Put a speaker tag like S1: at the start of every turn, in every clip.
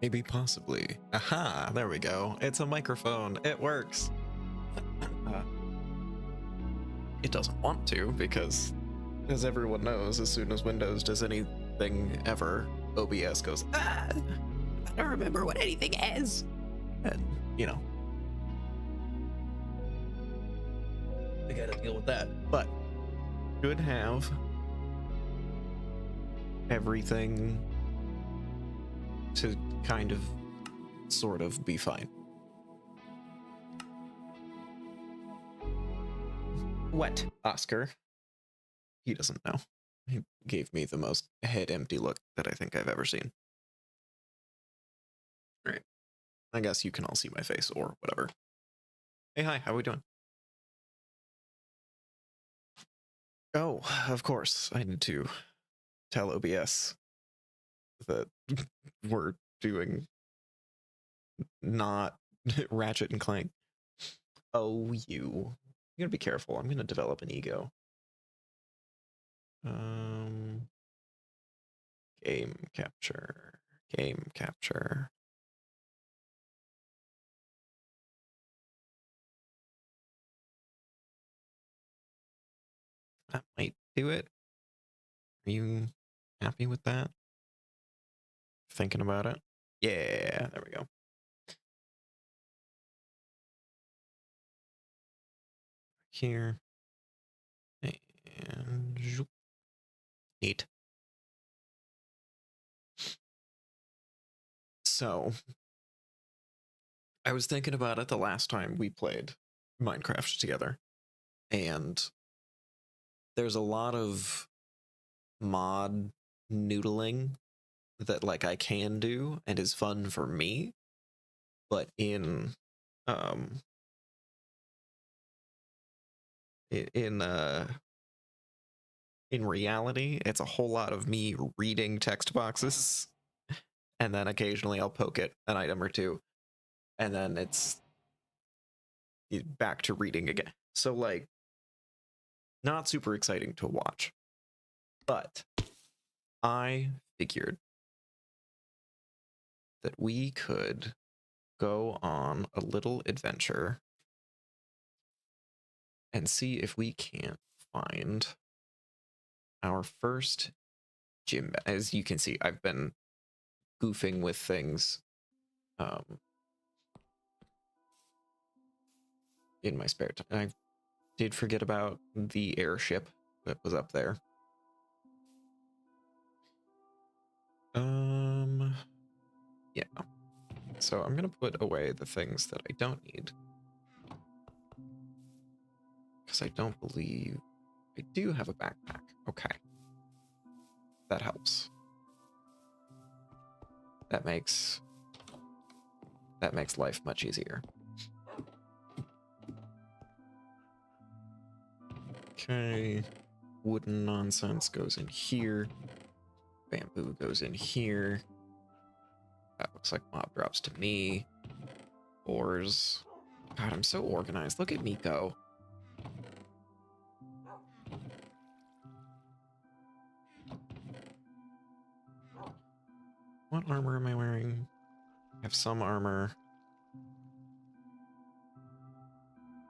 S1: Maybe, possibly. Aha, there we go. It's a microphone. It works. It doesn't want to because, as everyone knows, as soon as Windows does anything ever, OBS goes, ah, I don't remember what anything is. And, you know, I gotta deal with that. But should have everything to kind of sort of be fine. What, Oscar? He doesn't know. He gave me the most head empty look that I think I've ever seen. All right. I guess you can all see my face or whatever. Hey, hi, how are we doing? Oh, of course. I need to tell OBS that we're doing not Ratchet and Clank. Oh, you gotta be careful. I'm gonna develop an ego. Game capture. Game capture. That might do it. Are you happy with that? Thinking about it? Yeah, there we go. Here. And neat. So I was thinking about it the last time we played Minecraft together, and there's a lot of mod noodling that like I can do and is fun for me, but in in reality, it's a whole lot of me reading text boxes, and then occasionally I'll poke at an item or two, and then it's back to reading again. So, like, not super exciting to watch. But I figured that we could go on a little adventure and see if we can't find our first gym. As you can see, I've been goofing with things in my spare time. I did forget about the airship that was up there. Yeah. So I'm gonna put away the things that I don't need, because I don't believe I do have a backpack. Okay. That helps. That makes life much easier. Okay. Wooden nonsense goes in here. Bamboo goes in here. That looks like mob drops to me. Ores. God, I'm so organized. Look at me go. What armor am I wearing? I have some armor.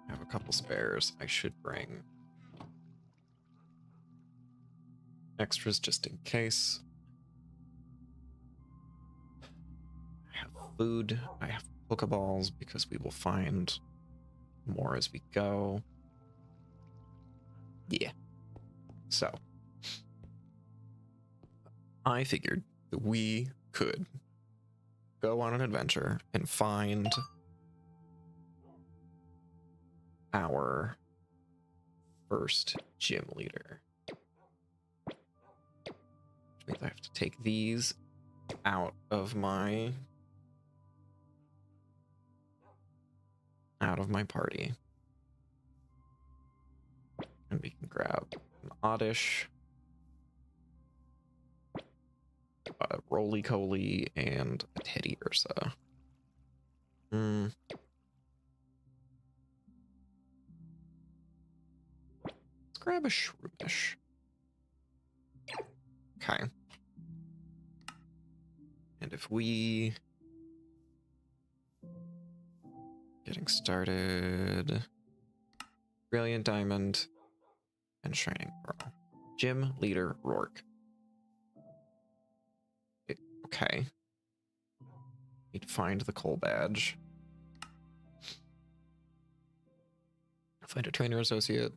S1: I have a couple spares. I should bring extras just in case. I have food. I have Pokeballs because we will find more as we go. Yeah. So, I figured that we could go on an adventure and find our first gym leader. Which means I have to take these out of my party. And we can grab an Oddish, a Roly-Coly, and a Teddy Ursa. Let's grab a Shroomish. Okay. And if we... Getting started... Brilliant Diamond and Shining Pearl. Gym Leader Rourke. Okay. Need to find the coal badge. Find a trainer associate.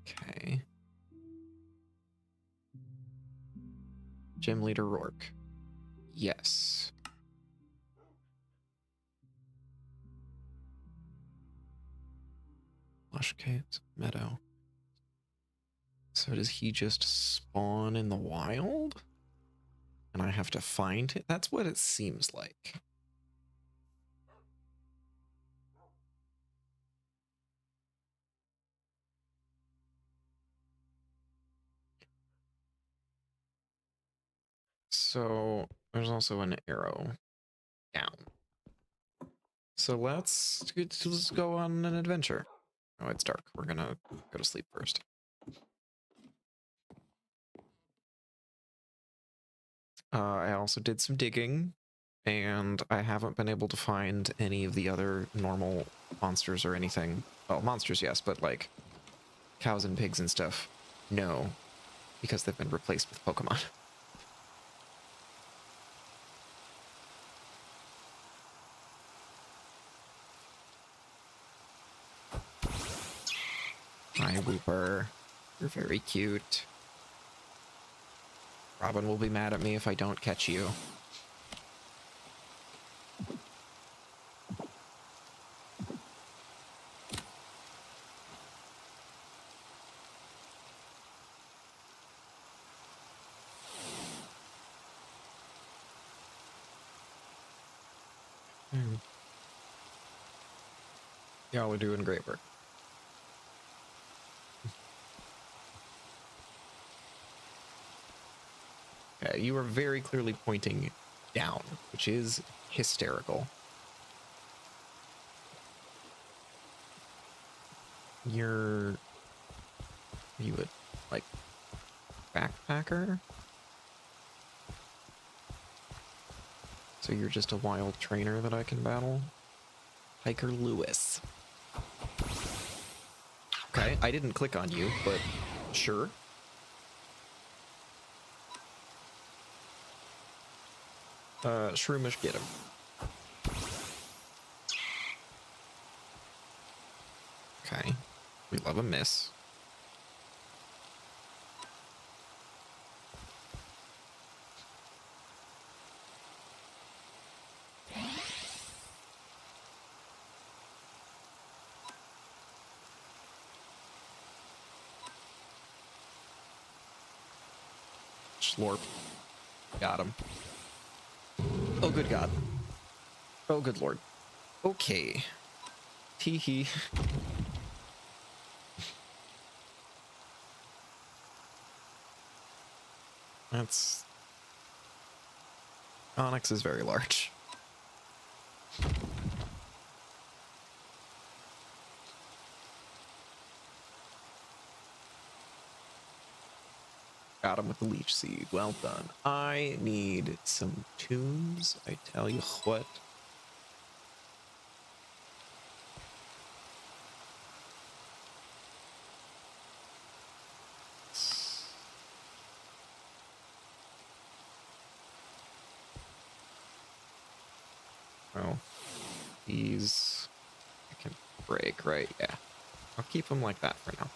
S1: Okay. Gym Leader Rourke. Yes. Lush Caves, Meadow. So does he just spawn in the wild? And I have to find it? That's what it seems like. So there's also an arrow down. So let's go on an adventure. Oh, it's dark. We're gonna go to sleep first. I also did some digging, and I haven't been able to find any of the other normal monsters or anything. Well, monsters, yes, but like cows and pigs and stuff, no, because they've been replaced with Pokemon. Hi, Wooper. You're very cute. Robin will be mad at me if I don't catch you. Y'all are doing great work. Okay, you are very clearly pointing down, which is hysterical. Are you a, like, backpacker? So you're just a wild trainer that I can battle? Hiker Lewis. Okay, I didn't click on you, but sure. Shroomish, get him. Okay, we love a miss. Slorp. Got him. Oh, good God. Oh, good Lord. Okay. Tee-hee. That's... Onyx is very large. Got him with the leech seed. Well done. I need some tunes. I tell you what. Oh, these I can break, right? Yeah. I'll keep them like that for now.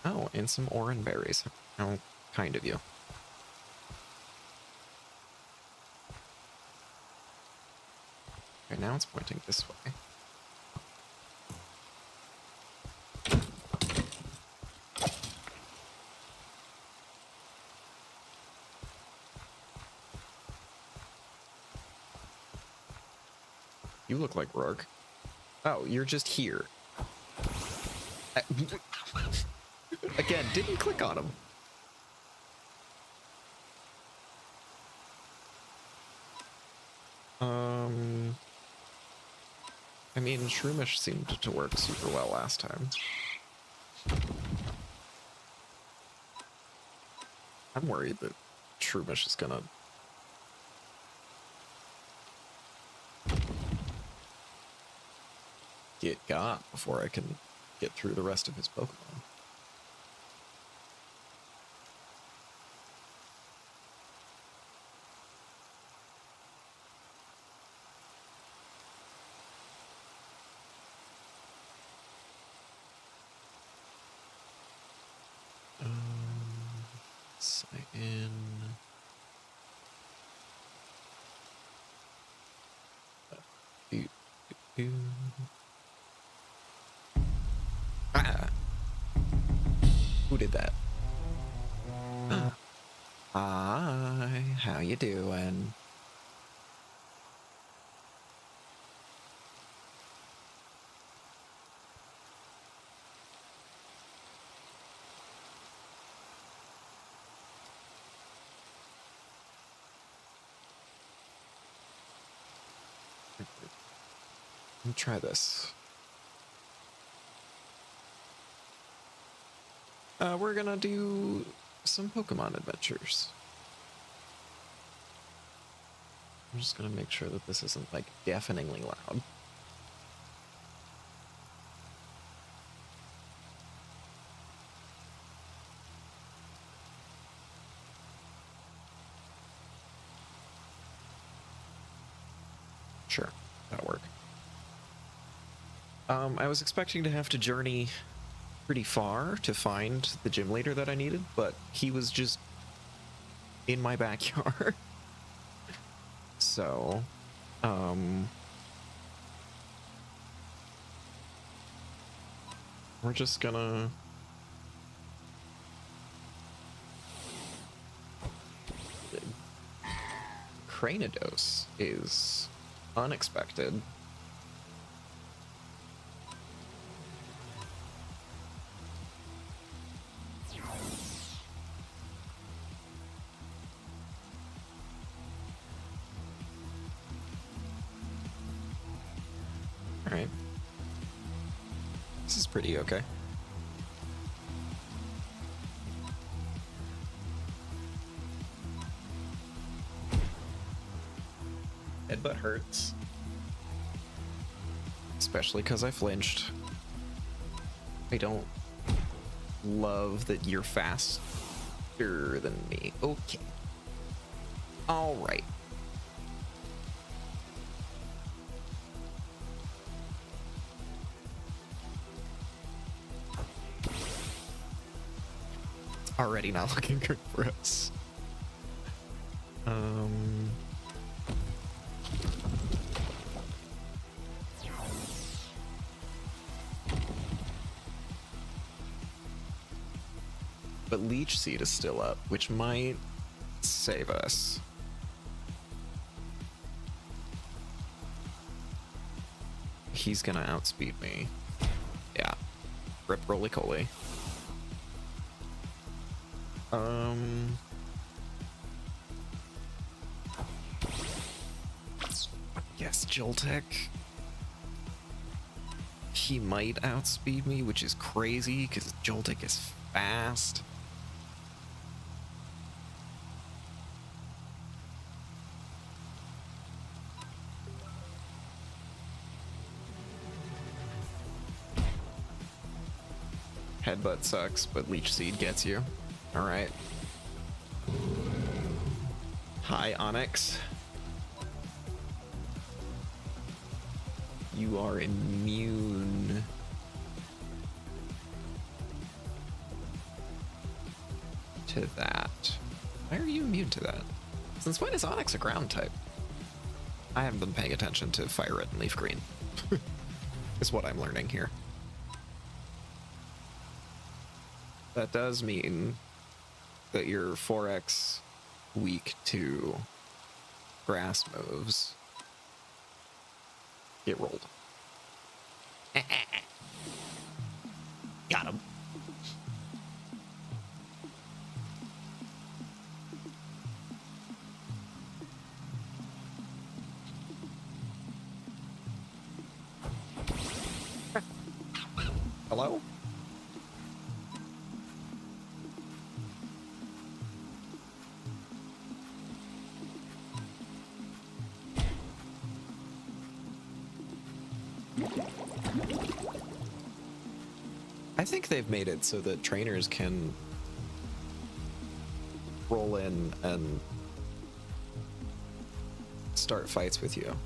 S1: Oh, and some orange berries. How kind of you. Okay, now it's pointing this way. You look like Rourke. Oh, you're just here. Again, didn't click on him. I mean, Shroomish seemed to work super well last time. I'm worried that Shroomish is gonna get got before I can get through the rest of his Pokemon. Sign in. Do, do. Ah! Who did that? Hi, how you doing? Let me try this. We're gonna do some Pokemon adventures. I'm just gonna make sure that this isn't like deafeningly loud. Sure, that'll work. I was expecting to have to journey pretty far to find the gym leader that I needed, but he was just in my backyard. So, we're just gonna... Cranidos is unexpected. All right. This is pretty okay. Headbutt hurts. Especially because I flinched. I don't love that you're faster than me. Okay. All right. Already not looking good for us. But Leech Seed is still up, which might save us. He's gonna outspeed me. Yeah. Rip roly coly. Yes, Joltek. He might outspeed me, which is crazy because Joltek is fast. Headbutt sucks, but Leech Seed gets you. All right. Hi, Onyx. You are immune to that. Why are you immune to that? Since when is Onyx a ground type? I haven't been paying attention to Fire Red and Leaf Green. Is what I'm learning here. That does mean that you're 4x weak to grass moves. Get rolled. Got him. Hello? I think they've made it so that trainers can roll in and start fights with you.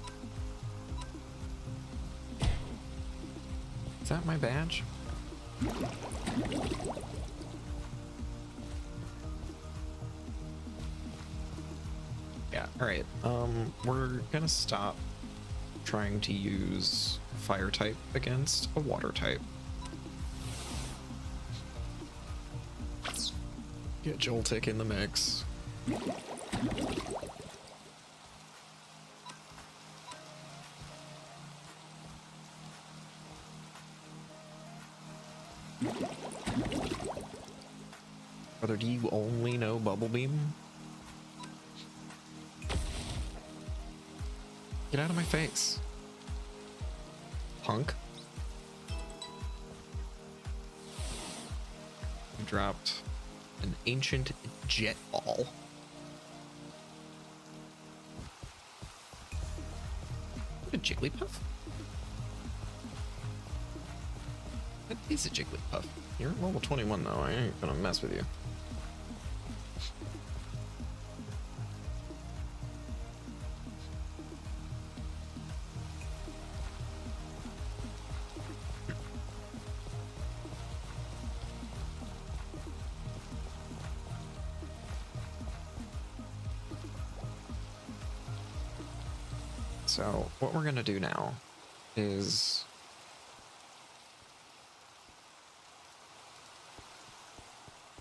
S1: Is that my badge? Yeah, alright. We're gonna stop trying to use fire type against a water type. Get Joltik in the mix. Brother, do you only know Bubble Beam? Get out of my face. Punk. I dropped an ancient jet ball. A Jigglypuff? That is a Jigglypuff. You're at level 21 though, I ain't gonna mess with you. So what we're gonna do now is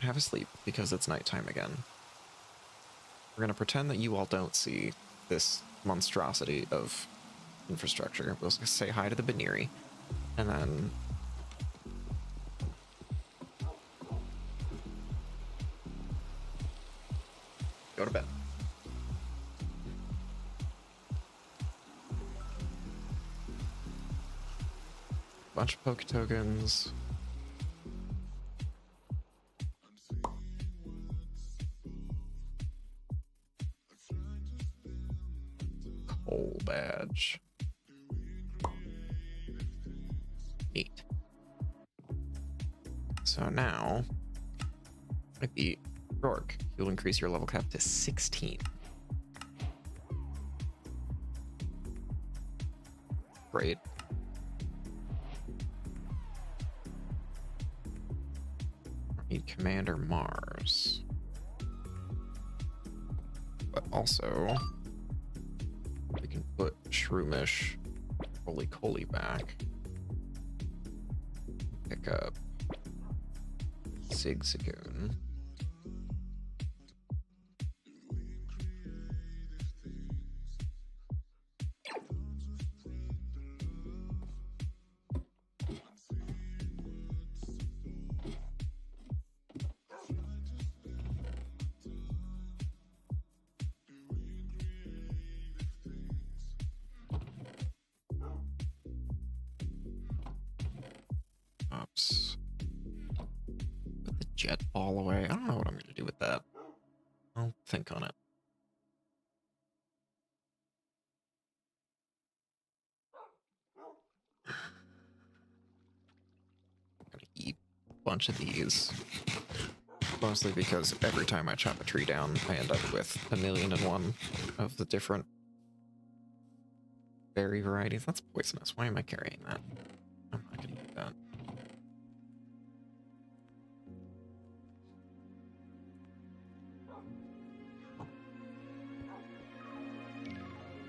S1: have a sleep because it's nighttime again. We're gonna pretend that you all don't see this monstrosity of infrastructure. We'll say hi to the Baniri, and then go to bed. Bunch of poke tokens. Coal badge. Neat. So now, might be Rourke. You'll increase your level cap to 16. Great. Need Commander Mars. But also, we can put Shroomish Roly Coly back. Pick up Zigzagoon. Oops. Put the jet ball away. I don't know what I'm going to do with that. I'll think on it. I'm going to eat a bunch of these. Mostly because every time I chop a tree down, I end up with 1,000,001 of the different berry varieties. That's poisonous. Why am I carrying that? I'm not going to do that.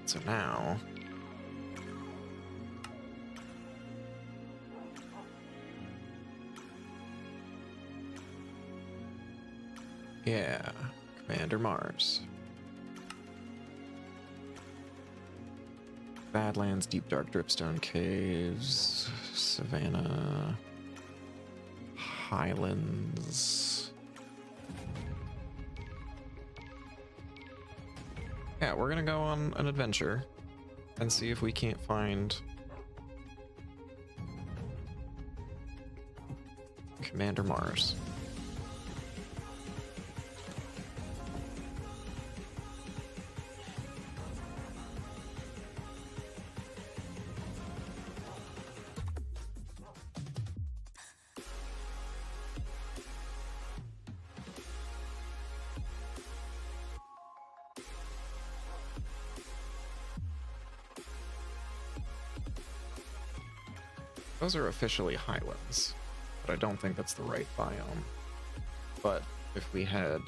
S1: So now, yeah, Commander Mars. Badlands, Deep Dark Dripstone Caves, Savannah, Highlands. Yeah, we're gonna go on an adventure and see if we can't find Commander Mars. Those are officially highlands, but I don't think that's the right biome. But if we head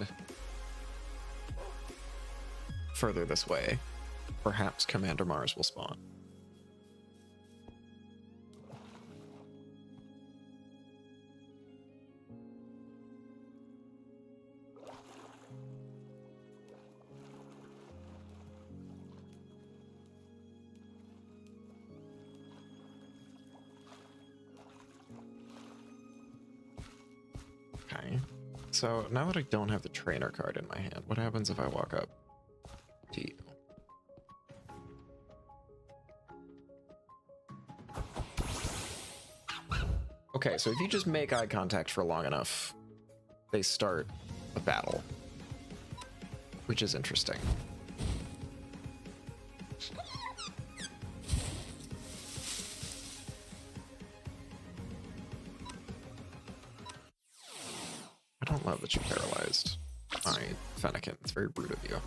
S1: further this way, perhaps Commander Mars will spawn. Okay, so now that I don't have the trainer card in my hand, what happens if I walk up to you? Okay, so if you just make eye contact for long enough, they start a battle, which is interesting. I don't love that you paralyzed my Fennekin. It's very rude of you.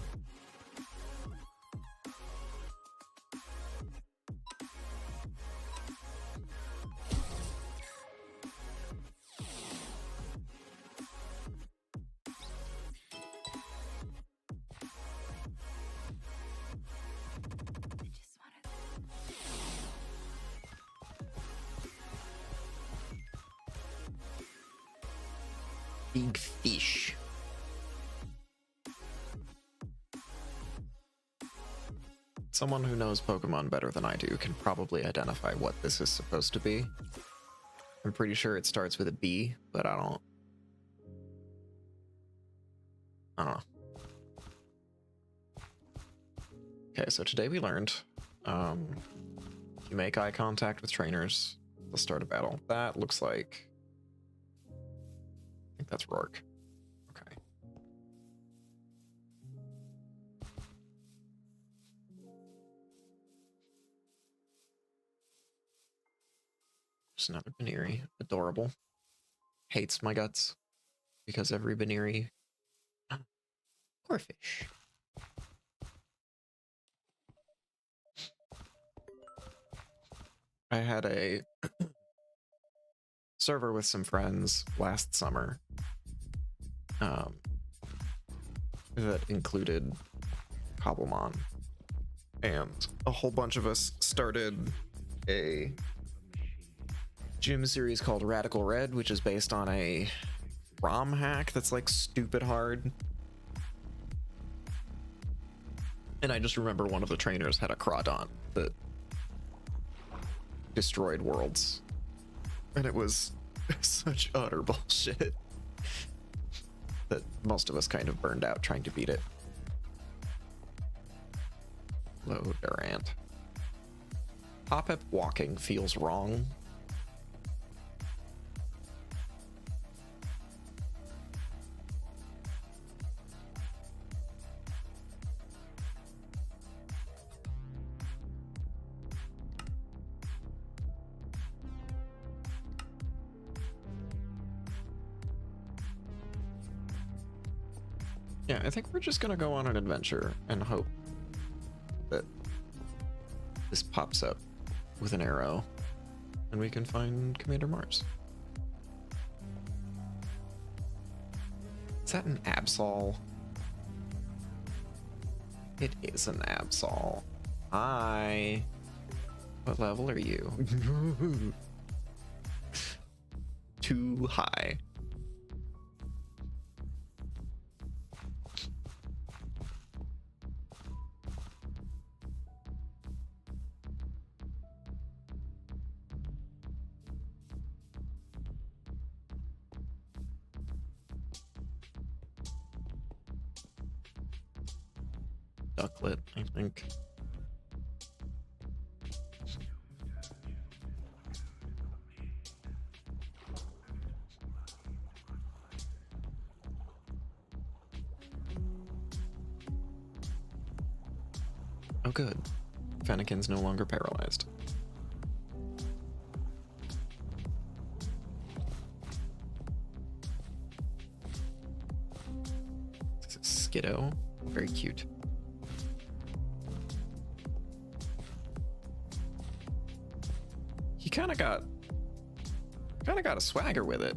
S1: Big fish. Someone who knows Pokemon better than I do can probably identify what this is supposed to be. I'm pretty sure it starts with a B, but I don't know. Okay, so today we learned if you make eye contact with trainers, they'll start a battle. That looks like, I think that's Rourke. Okay. Just another Baneri. Adorable. Hates my guts because every Baneri. Oh, poor fish. I had a server with some friends last summer that included Cobblemon, and a whole bunch of us started a gym series called Radical Red, which is based on a ROM hack that's like stupid hard. And I just remember one of the trainers had a Crawdon that destroyed worlds, and it was such utter bullshit that most of us kind of burned out trying to beat it. Hello, Durant. Pop-up walking feels wrong. Yeah, I think we're just gonna go on an adventure and hope that this pops up with an arrow and we can find Commander Mars. Is that an Absol? It is an Absol. Hi. What level are you? Too high. Ducklet, I think. Oh good. Fennekin's no longer paralyzed. Skiddo, very cute. He kind of got a swagger with it.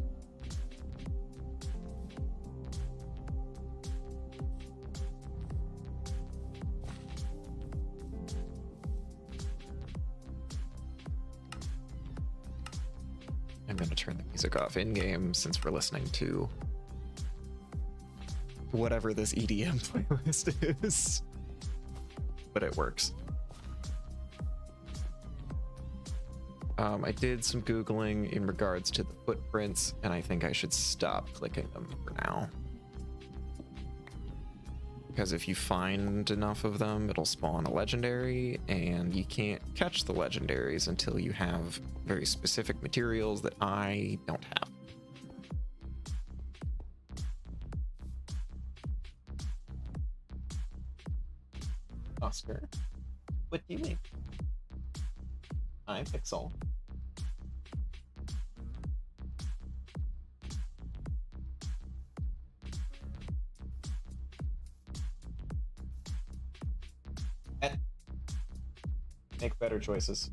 S1: I'm going to turn the music off in game since we're listening to whatever this EDM playlist is, but it works. I did some Googling in regards to the footprints, and I think I should stop clicking them for now. Because if you find enough of them, it'll spawn a legendary, and you can't catch the legendaries until you have very specific materials that I don't have. Oscar, what do you mean? I'm Pixel. Make better choices.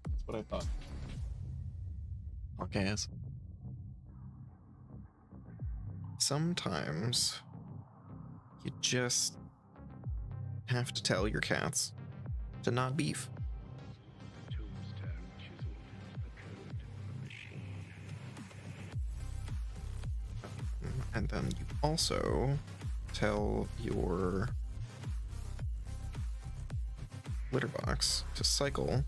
S1: That's what I thought. Okay, yes. Sometimes you just have to tell your cats to not beef. You also tell your litter box to cycle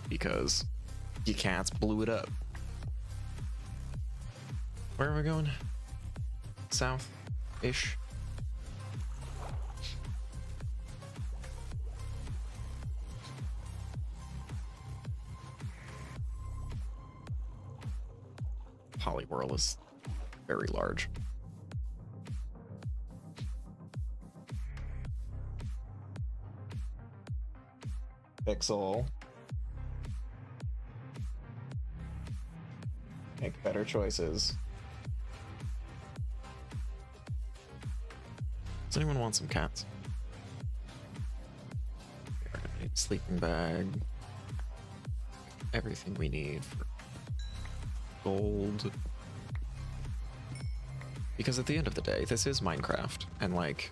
S1: because you cats blew it up. Where are we going? South-ish. Polyworld is very large. Pixel. Make better choices. Does anyone want some cats? We're gonna need a sleeping bag. Everything we need for gold. Because at the end of the day, this is Minecraft, and like,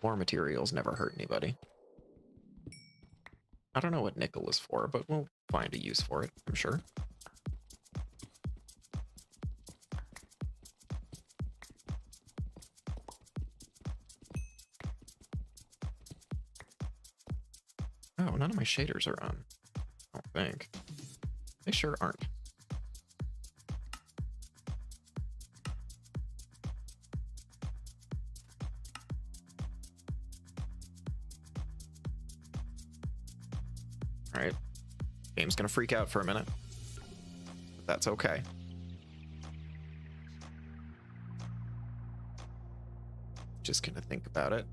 S1: more materials never hurt anybody. I don't know what nickel is for, but we'll find a use for it, I'm sure. Oh, none of my shaders are on. I don't think. They sure aren't. Alright. Game's gonna freak out for a minute. But that's okay. Just gonna think about it.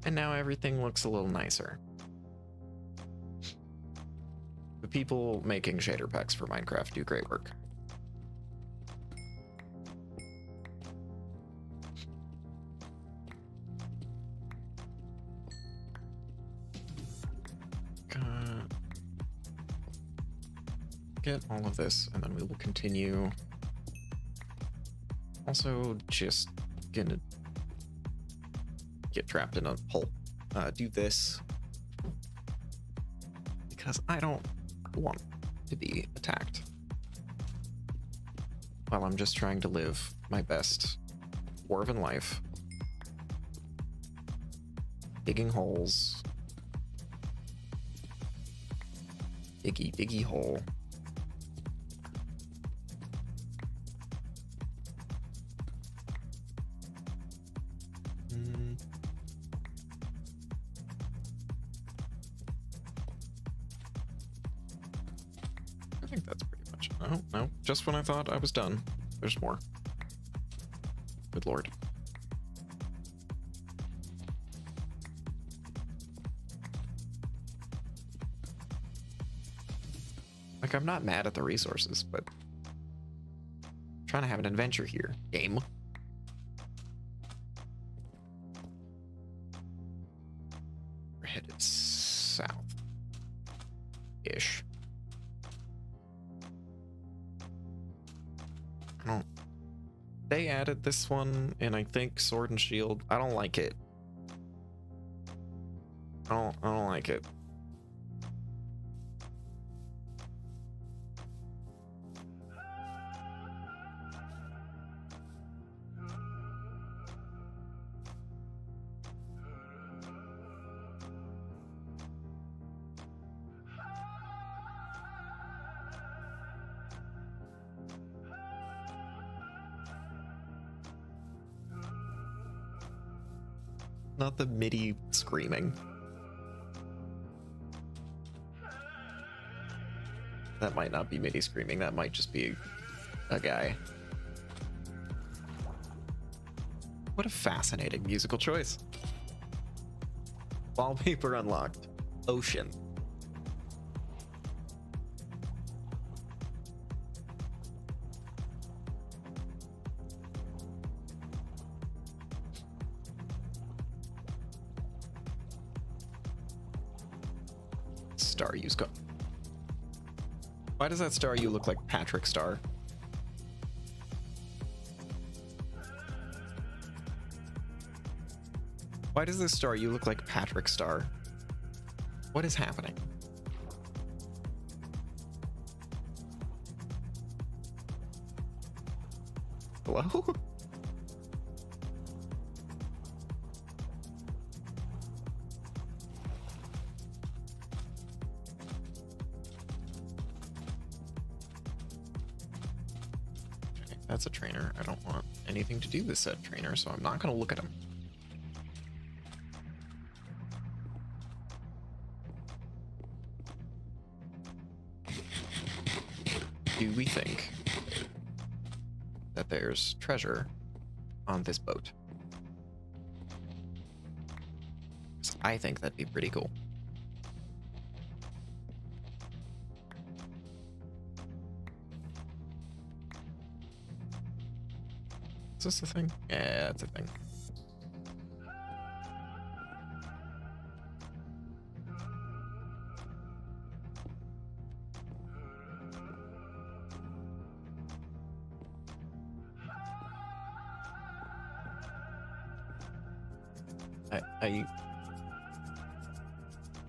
S1: And now everything looks a little nicer. The people making shader packs for Minecraft do great work. Get all of this, and then we will continue. Also, just gonna get trapped in a hole. Do this because I don't want to be attacked while I'm just trying to live my best dwarven life, digging holes, diggy hole. I think that's pretty much. Oh, no, just when I thought I was done, there's more. Good lord. Like, I'm not mad at the resources, but I'm trying to have an adventure here, game. We're headed south-ish. They added this one, and I think Sword and Shield. I don't like it. I don't like it. Not the MIDI screaming. That might not be MIDI screaming, that might just be a guy. What a fascinating musical choice. Wallpaper unlocked. Ocean. Star U's go. Why does that Star U look like Patrick Star? Why does this star you look like Patrick Star? What is happening? Hello? Okay, that's a trainer. I don't want anything to do with said trainer, so I'm not going to look at him. Do we think that there's treasure on this boat? 'Cause I think that'd be pretty cool. Is this a thing? Yeah, that's a thing.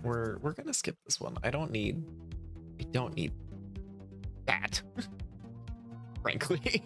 S1: We're gonna skip this one. I don't need that. Frankly.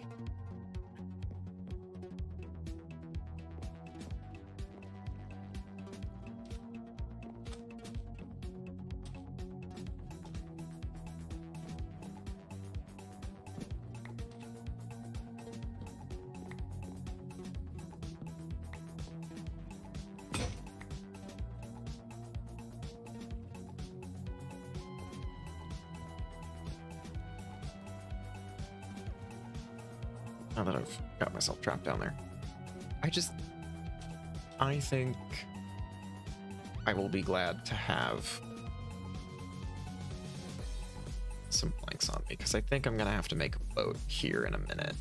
S1: Now that I've got myself trapped down there. I think I will be glad to have some planks on me, because I think I'm gonna have to make a boat here in a minute.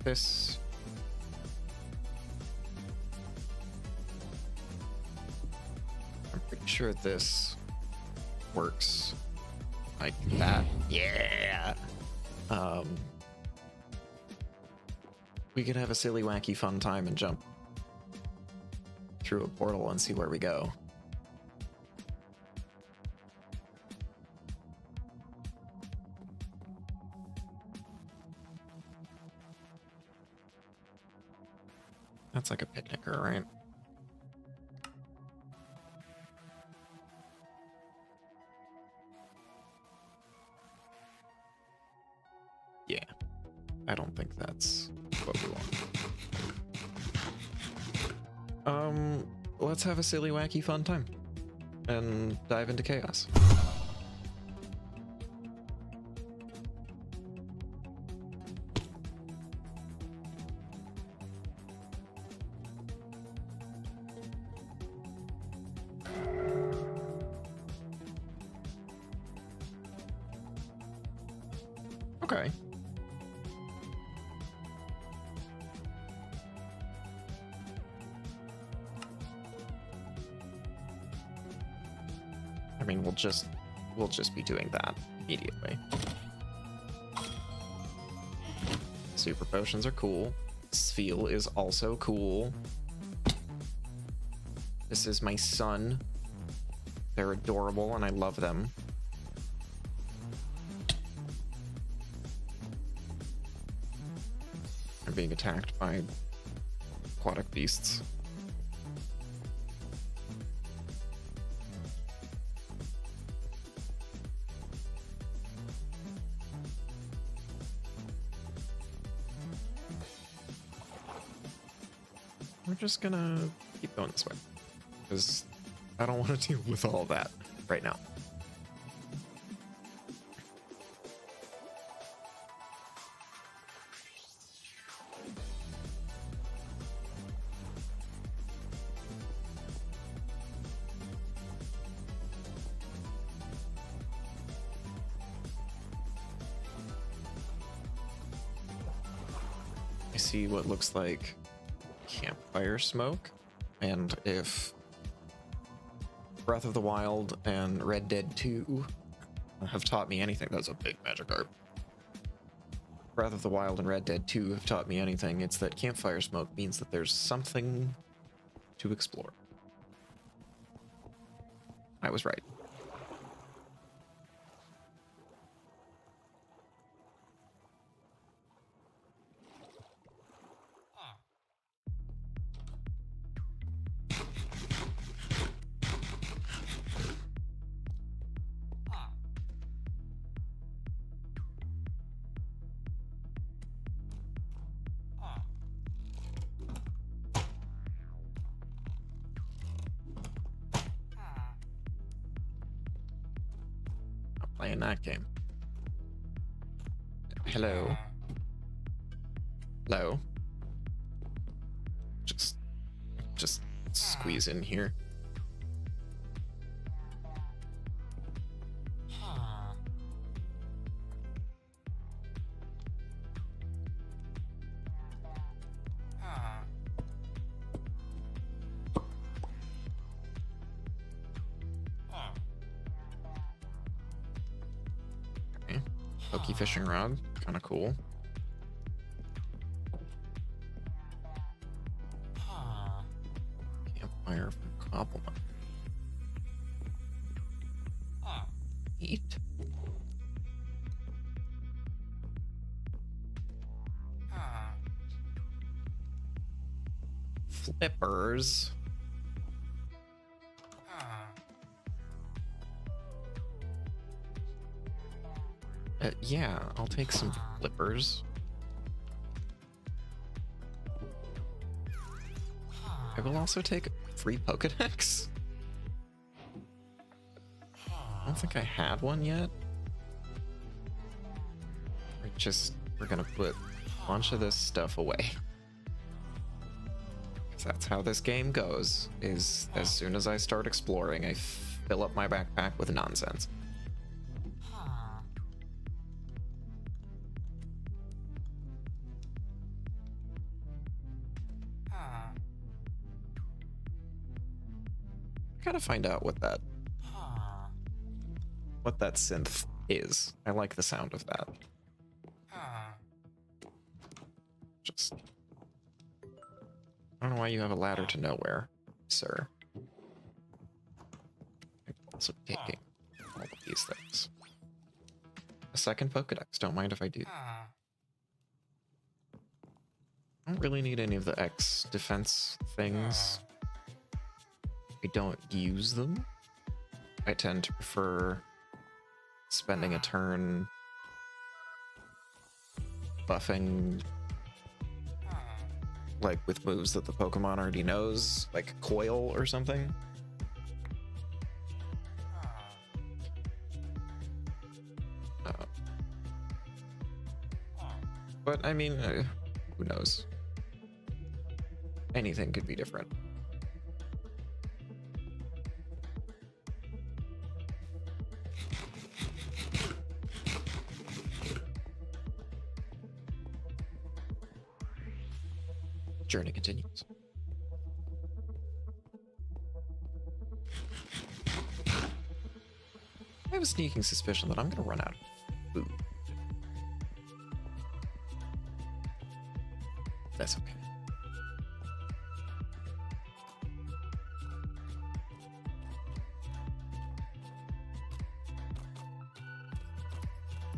S1: This. I'm pretty sure this works like that. Yeah. We could have a silly, wacky, fun time and jump through a portal and see where we go. That's like a picnicker, right? Yeah. I don't think that's what we want. Let's have a silly, wacky, fun time and dive into chaos. Okay. I mean, we'll just be doing that immediately. Super potions are cool. Sfeel is also cool. This is my son. They're adorable and I love them. I'm being attacked by aquatic beasts. We're just gonna keep going this way, because I don't want to deal with all that right now. I see what looks like campfire smoke, and if Breath of the Wild and Red Dead 2 have taught me anything, that's a big Magikarp. Breath of the Wild and Red Dead 2 have taught me anything, it's that campfire smoke means that there's something to explore. I was right. Playing that game. Hello. Hello. Just squeeze in here. Pokey fishing rod, kind of cool. Campfire for compliment. Eat. Flippers. Yeah, I'll take some flippers. I will also take free Pokedex. I don't think I had one yet. We're gonna put a bunch of this stuff away. 'Cause that's how this game goes, is as soon as I start exploring, I fill up my backpack with nonsense. Gotta find out what that synth is. I like the sound of that. Just, I don't know why you have a ladder to nowhere, sir. I'm also taking all of these things. A second Pokedex, don't mind if I do. I don't really need any of the X defense things. I don't use them. I tend to prefer spending a turn buffing, like with moves that the Pokemon already knows, like Coil or something. But I mean, who knows? Anything could be different. Journey continues. I have a sneaking suspicion that I'm gonna run out of food. That's okay.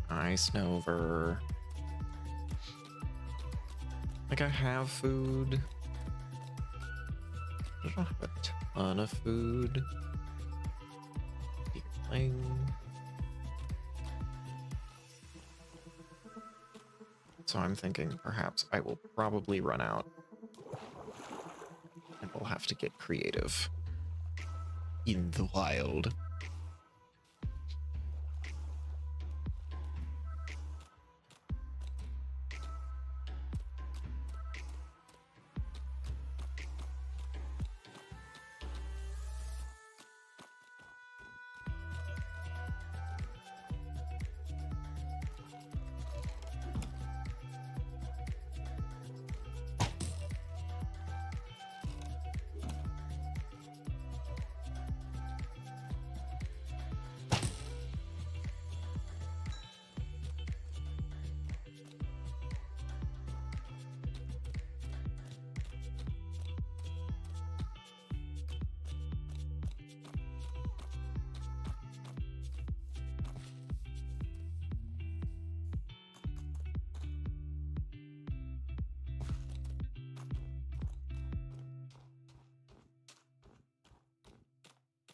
S1: Ice Snover. Like, I have food. I don't have a ton of food. Healing. So I'm thinking perhaps I will probably run out. And we'll have to get creative. in the wild.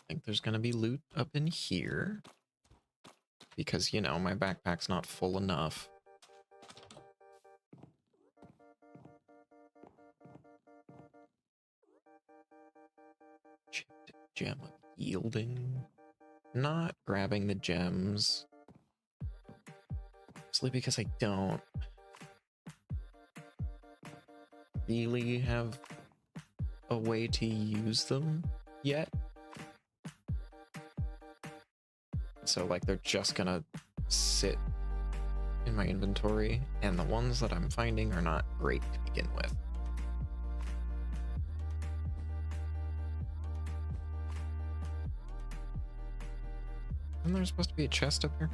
S1: I think there's gonna be loot up in here because, you know, my backpack's not full enough. Chipped gem of yielding. Not grabbing the gems. Mostly because I don't really have a way to use them yet. So, like, they're just gonna sit in my inventory, and the ones that I'm finding are not great to begin with. Isn't there supposed to be a chest up here?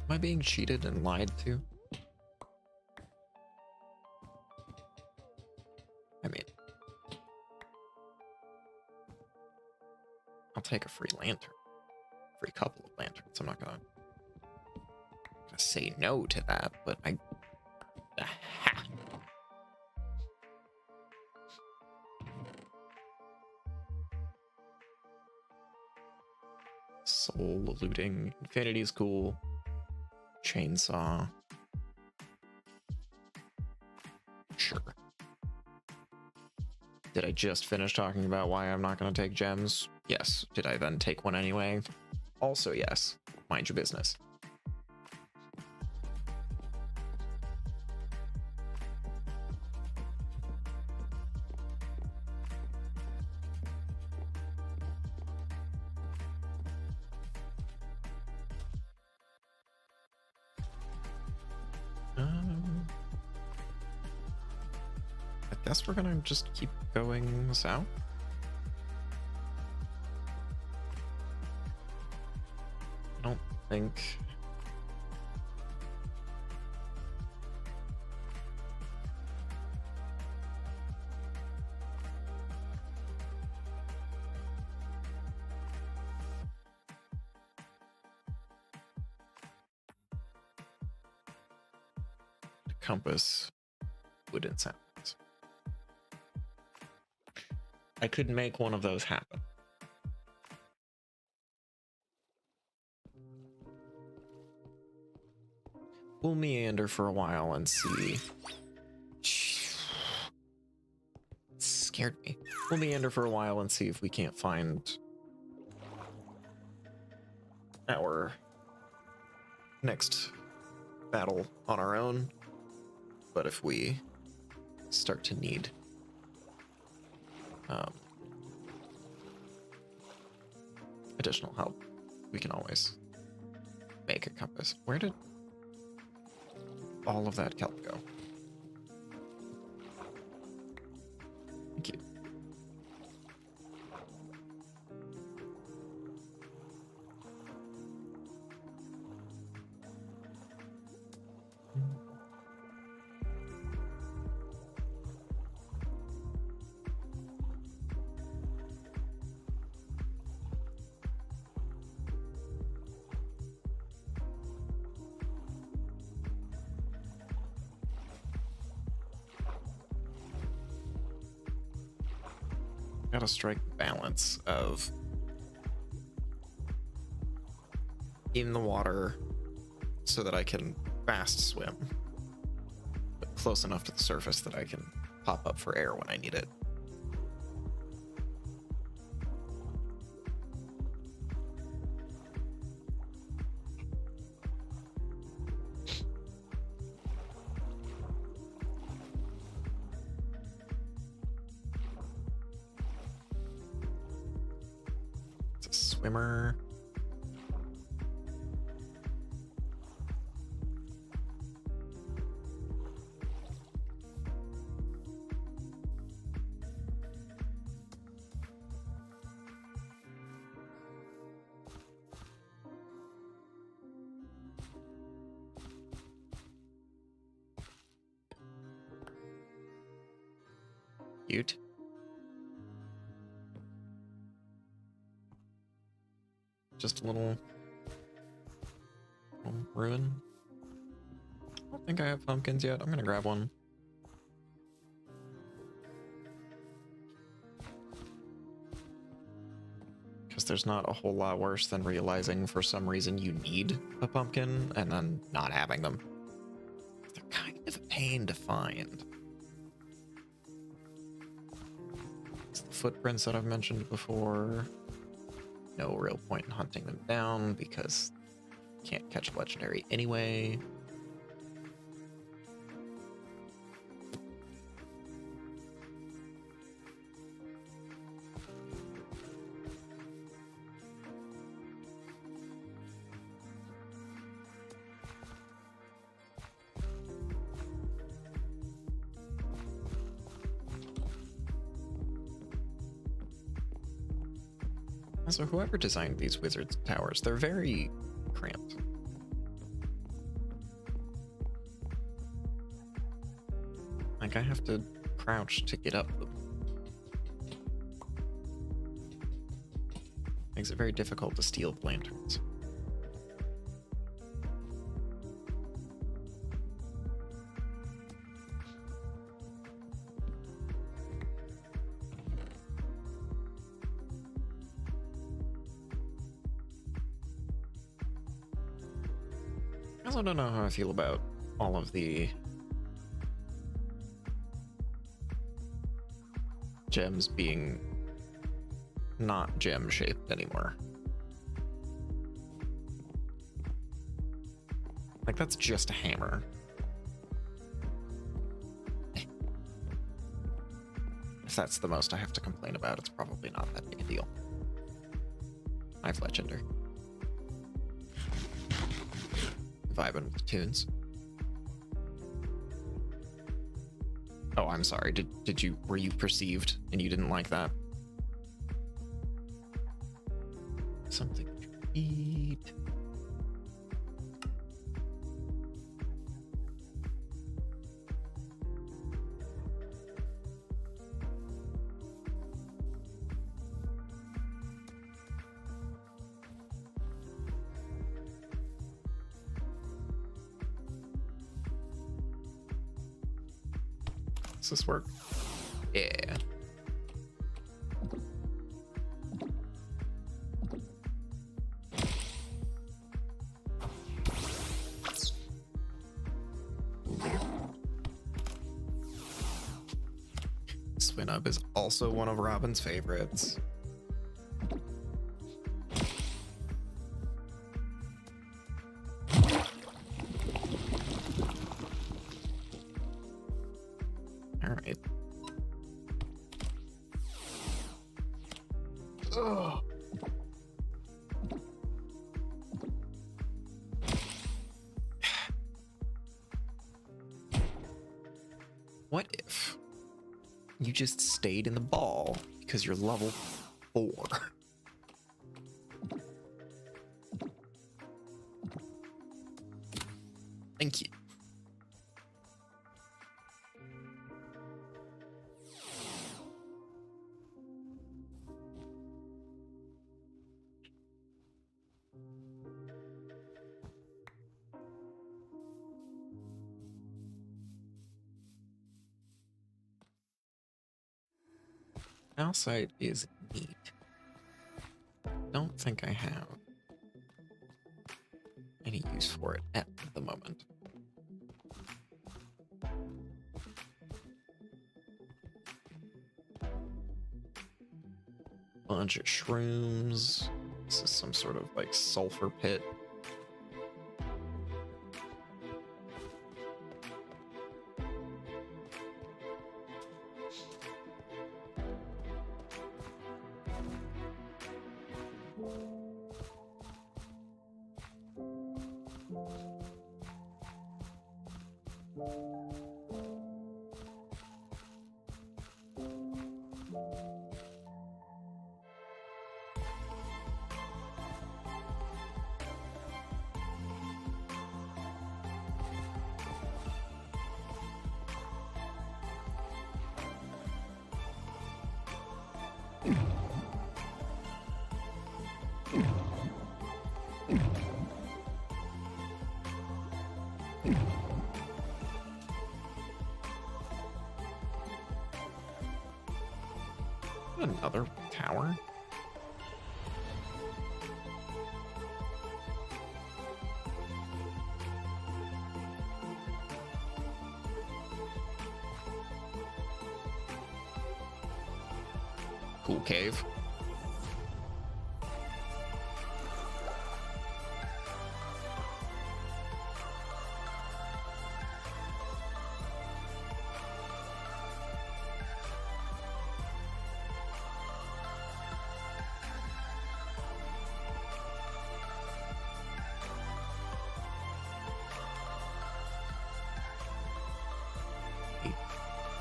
S1: Am I being cheated and lied to? I mean, I'll take a free lantern. Free couple of lanterns. I'm not gonna say no to that, but I... Aha. Soul looting. Infinity's cool. Chainsaw. Sure. Did I just finish talking about why I'm not going to take gems? Yes. Did I then take one anyway? Also yes. Mind your business. I guess we're gonna just keep going south. I don't think... The compass wouldn't sound. I could make one of those happen. We'll meander for a while and see. It scared me. We'll meander for a while and see if we can't find our next battle on our own. But if we start to need additional help, we can always make a compass. Where did all of that kelp go? Thank you. Gotta strike the balance of in the water so that I can fast swim, but close enough to the surface that I can pop up for air when I need it. It's a swimmer. Cute. Just a little ruin. I don't think I have pumpkins yet. I'm gonna grab one. Because there's not a whole lot worse than realizing for some reason you need a pumpkin and then not having them. They're kind of a pain to find. It's the footprints that I've mentioned before. No real point in hunting them down because you can't catch a legendary anyway. Also, whoever designed these wizards towers, they're very cramped. Like, I have to crouch to get up them. Makes it very difficult to steal lanterns. I also don't know how I feel about all of the gems being not gem shaped anymore. Like, that's just a hammer. If that's the most I have to complain about, it's probably not that big a deal. I have Legender. Vibing with the tunes. Oh, I'm sorry. Were you perceived and you didn't like that? Something to eat. Does this work? Yeah. Swin Up is also one of Robin's favorites. All right. Ugh. What if you just stayed in the ball because you're level 4? Thank you. Calcite is neat. Don't think I have any use for it at the moment. Bunch of shrooms. This is some sort of like sulfur pit. Another tower? Cool cave.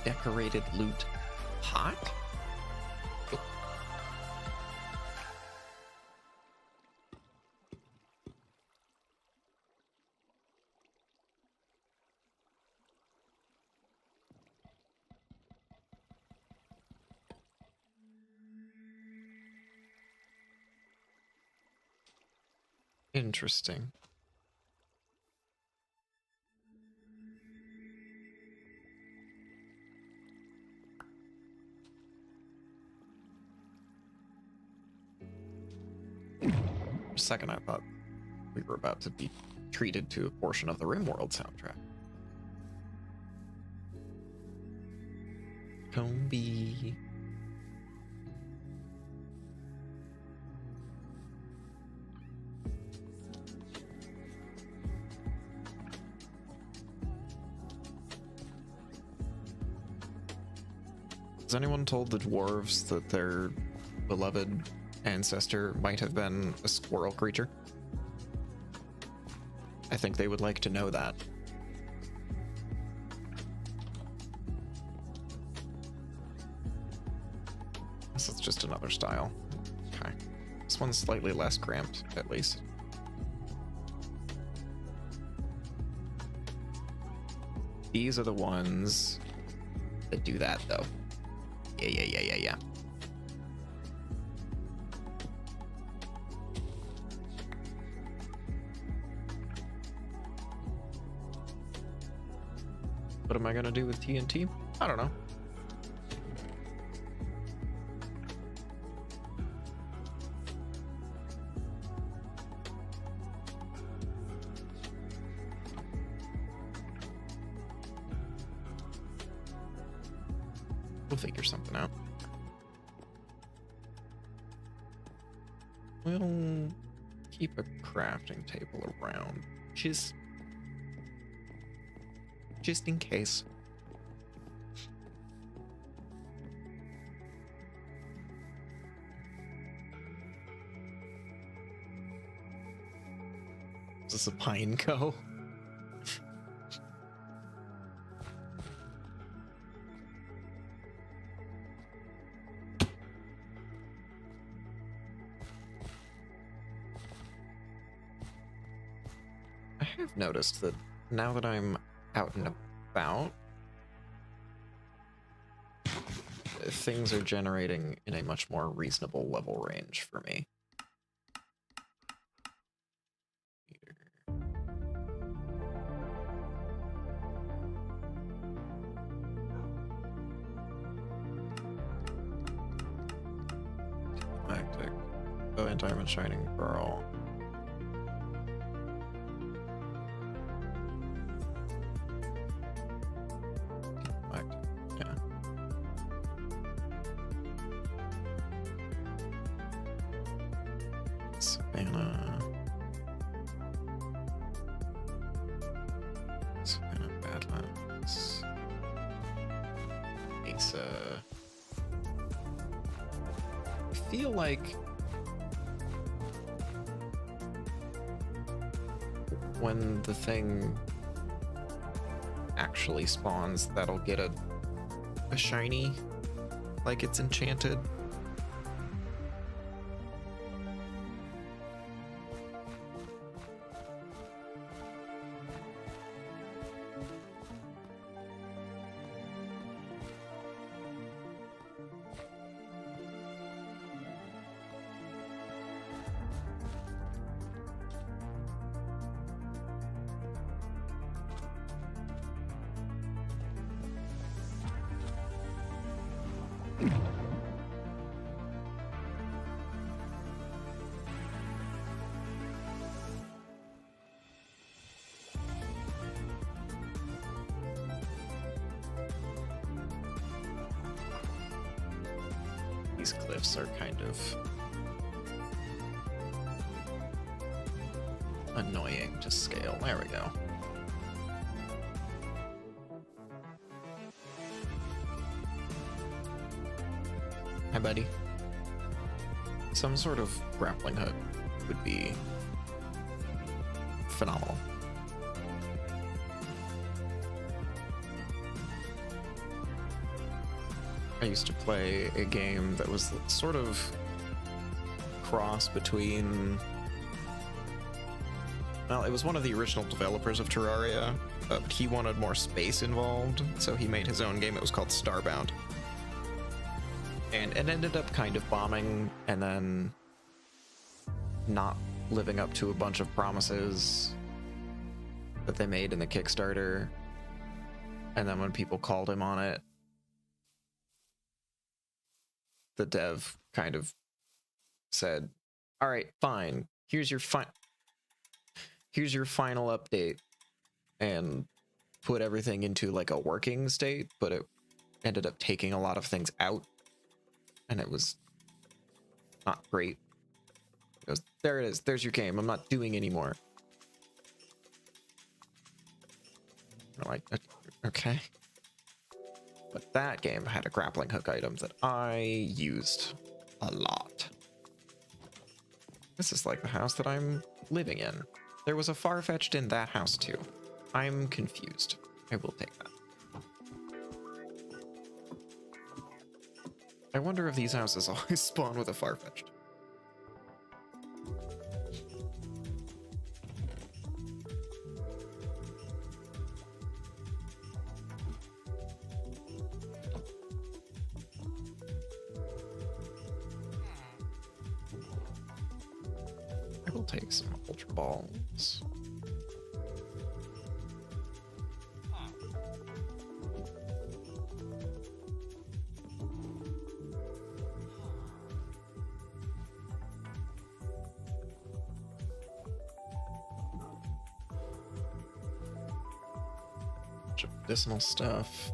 S1: Decorated loot pot? Oh. Interesting. For a second, I thought we were about to be treated to a portion of the RimWorld soundtrack. Combi. Has anyone told the dwarves that their beloved ancestor might have been a squirrel creature? I think they would like to know that. This is just another style. Okay. This one's slightly less cramped, at least. These are the ones that do that, though. Yeah. What am I gonna do with TNT? I don't know. We'll figure something out. We'll keep a crafting table around. Just in case. Is this a pine co? I have noticed that now that I'm out and about, things are generating in a much more reasonable level range for me. Galactic. Oh, and Diamond Shining Pearl. mana. It's kind of Badlands. Mesa. I feel like when the thing actually spawns, that'll get a shiny, like it's enchanted. These cliffs are kind of annoying to scale. There we go. Hi, buddy. Some sort of grappling hook would be phenomenal. I used to play a game that was sort of cross between... Well, it was one of the original developers of Terraria, but he wanted more space involved, so he made his own game. It was called Starbound. And it ended up kind of bombing, and then not living up to a bunch of promises that they made in the Kickstarter. And then when people called him on it, the dev kind of said, all right, fine, here's your final update, and put everything into like a working state, but it ended up taking a lot of things out, and it was not great. It goes, there it is, there's your game, I'm not doing anymore. We're like, okay. But that game had a grappling hook item that I used a lot. This is like the house that I'm living in. There was a Farfetch'd in that house too. I'm confused. I will take that. I wonder if these houses always spawn with a Farfetch'd. I will take some Ultra Balls. Bunch of medicinal stuff.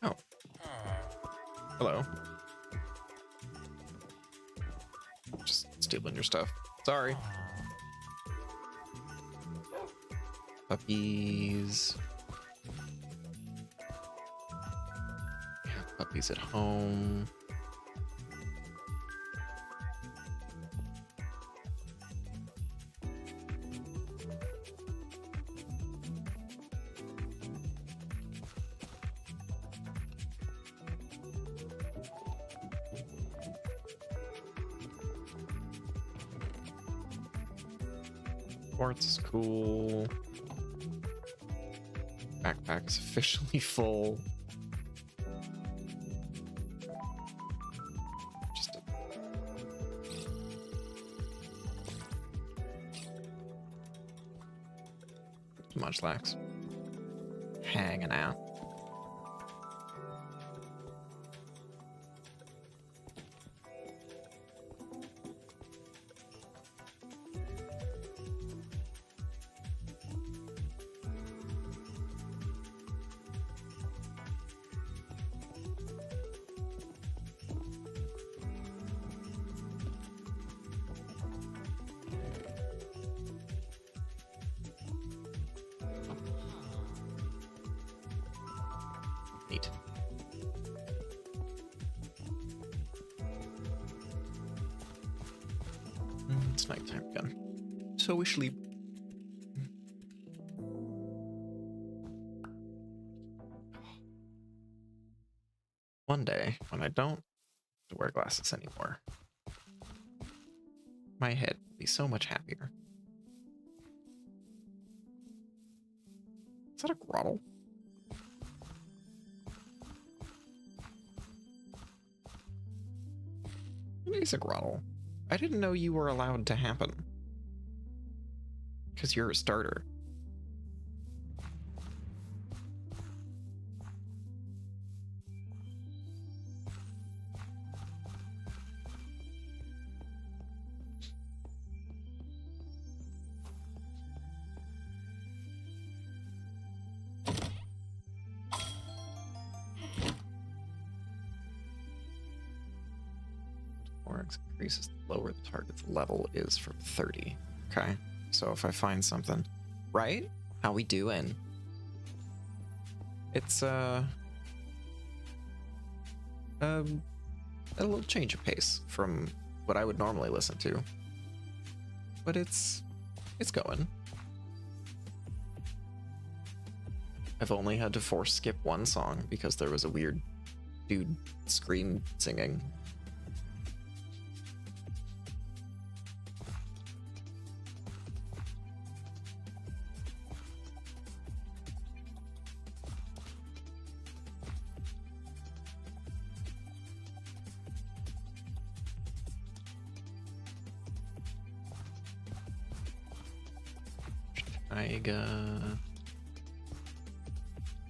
S1: Oh. Hello. Just stealing your stuff. Sorry. Puppies. Yeah, puppies at home. Quartz is cool. Backpack's officially full. Just Much lax. Hanging out. Neat. It's nighttime again. So we sleep. One day, when I don't have to wear glasses anymore, my head will be so much happier. Is that a grottle? It is a grottle. I didn't know you were allowed to happen. Because you're a starter. Increases the lower the target's level is from 30. Okay, so if I find something, right? How we doing? It's a little change of pace from what I would normally listen to, but it's going. I've only had to force skip one song because there was a weird dude scream singing. Taiga,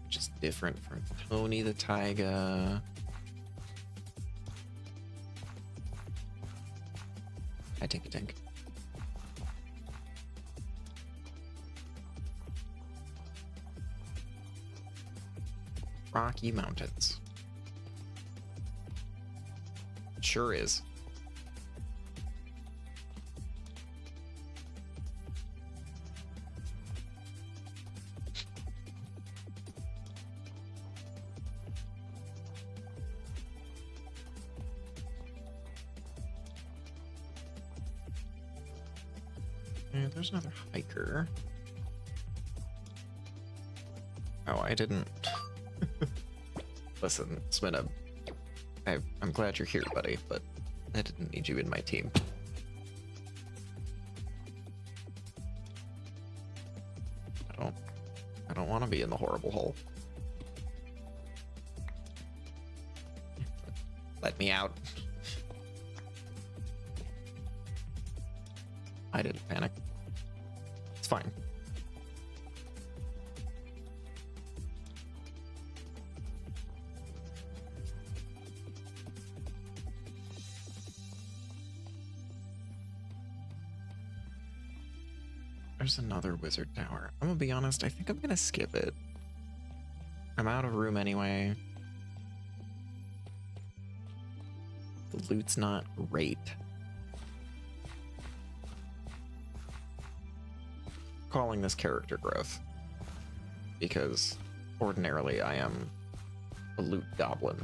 S1: which is different from Tony the Taiga. I take a tank. Rocky Mountains. Sure is. And there's another hiker. Oh, I didn't. Listen, Smina, I'm glad you're here, buddy, but I didn't need you in my team. I don't want to be in the horrible hole. Let me out. I didn't panic. It's fine. There's another wizard tower. I'm gonna be honest, I think I'm gonna skip it. I'm out of room anyway. The loot's not great. Calling this character growth because ordinarily I am a loot goblin.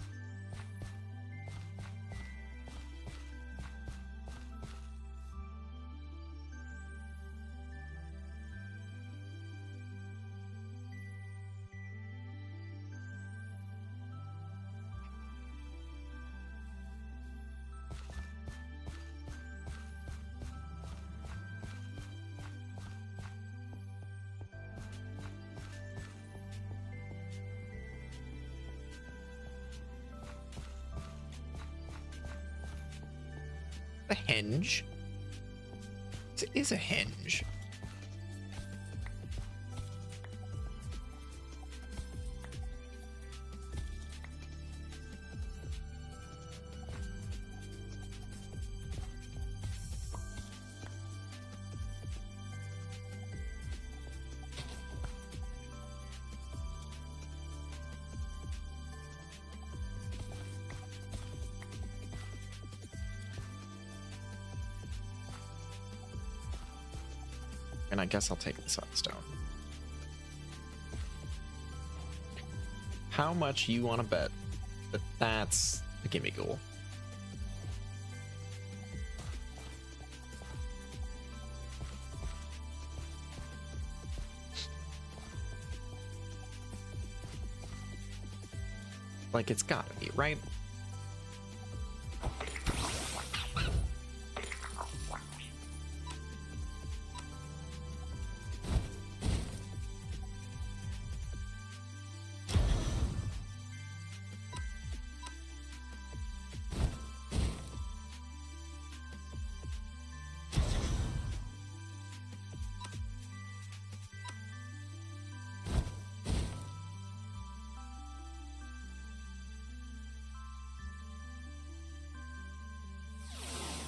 S1: A henge? It is a henge. And I guess I'll take the sunstone. How much you want to bet that that's a gimme goal? Like, it's gotta be, right?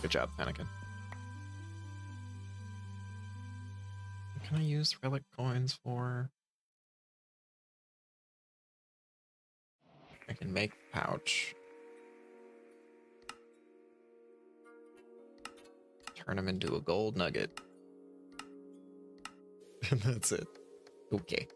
S1: Good job, Anakin. What can I use relic coins for? I can make a pouch. Turn them into a gold nugget. And that's it. Okay.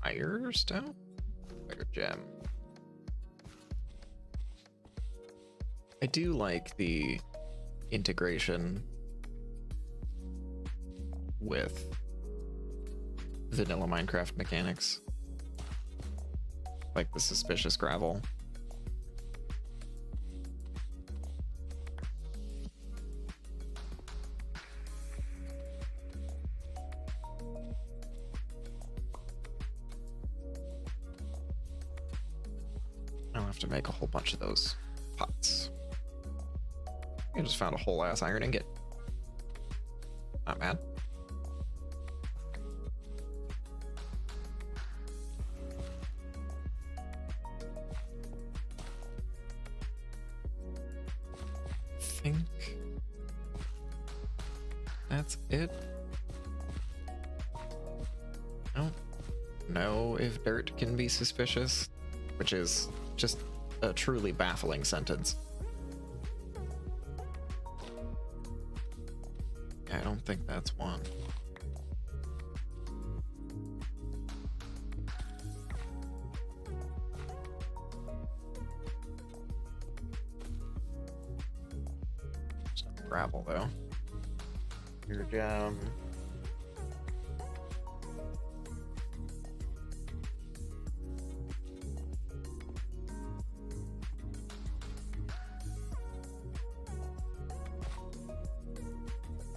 S1: Fire stone? Fire gem. I do like the integration with vanilla Minecraft mechanics. Like the suspicious gravel. I'll have to make a whole bunch of those pots. I just found a whole ass iron ingot. Not bad. I think that's it. I don't know if dirt can be suspicious, which is just a truly baffling sentence. I don't think that's one. Some gravel though. Your gem.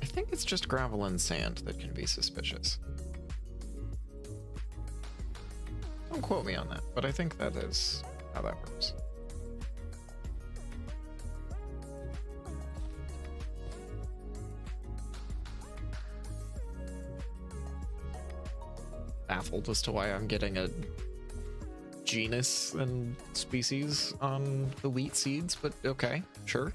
S1: I think it's just gravel and sand that can be suspicious. Don't quote me on that, but I think that is how that works. Baffled as to why I'm getting a genus and species on the wheat seeds, but okay, sure.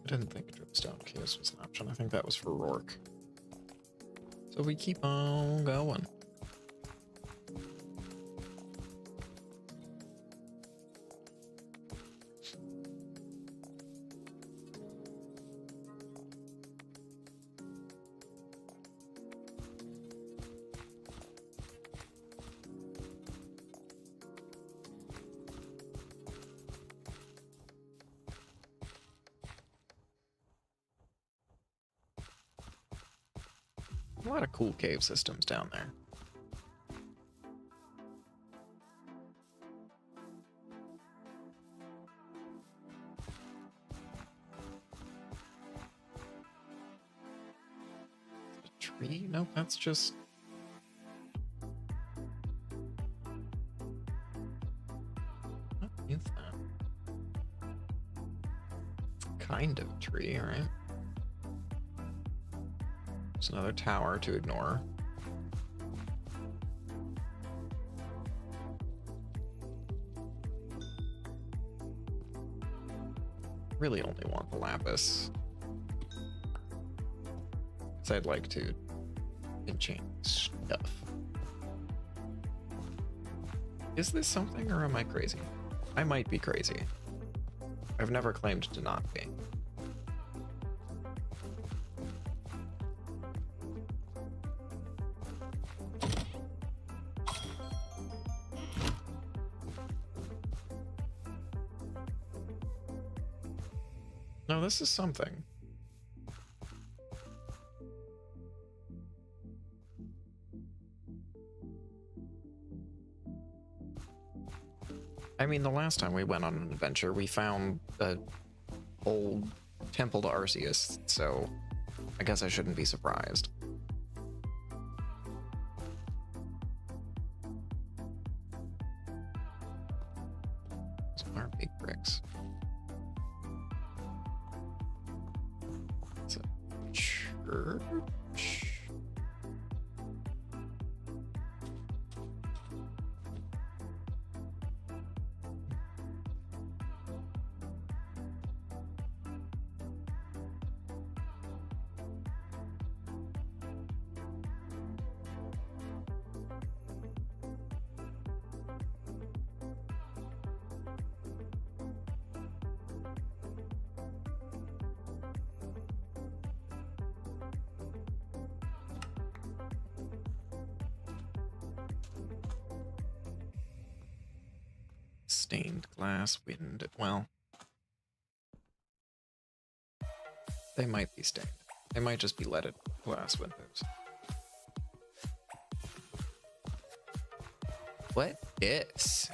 S1: I didn't think dripstone keys was an option. I think that was for Rourke. So we keep on going. A lot of cool cave systems down there. A tree? Nope, that's just... What is that? Kind of tree, alright. There's another tower to ignore. Really only want the lapis. Because I'd like to enchant stuff. Is this something, or am I crazy? I might be crazy. I've never claimed to not be. No, this is something. I mean, the last time we went on an adventure, we found a old temple to Arceus, so I guess I shouldn't be surprised. Those are big bricks. It's a church. Stained glass, wind, well, they might be stained. They might just be leaded glass windows. What is?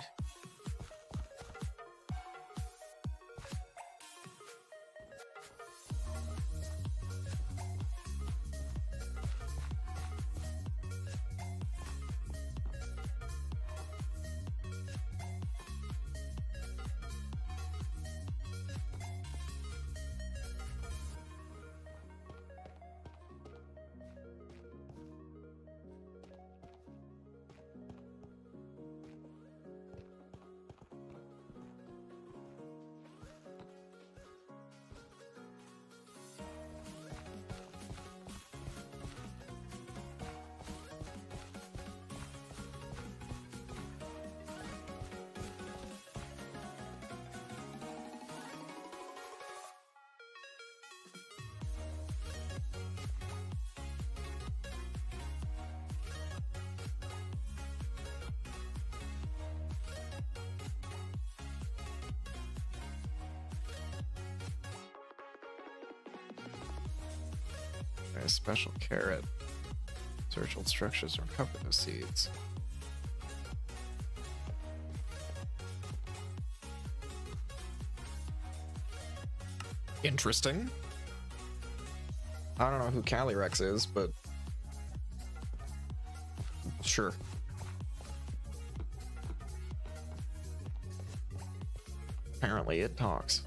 S1: A special carrot. Search old structures and recover those seeds. Interesting. I don't know who Calyrex is, but sure. Apparently it talks.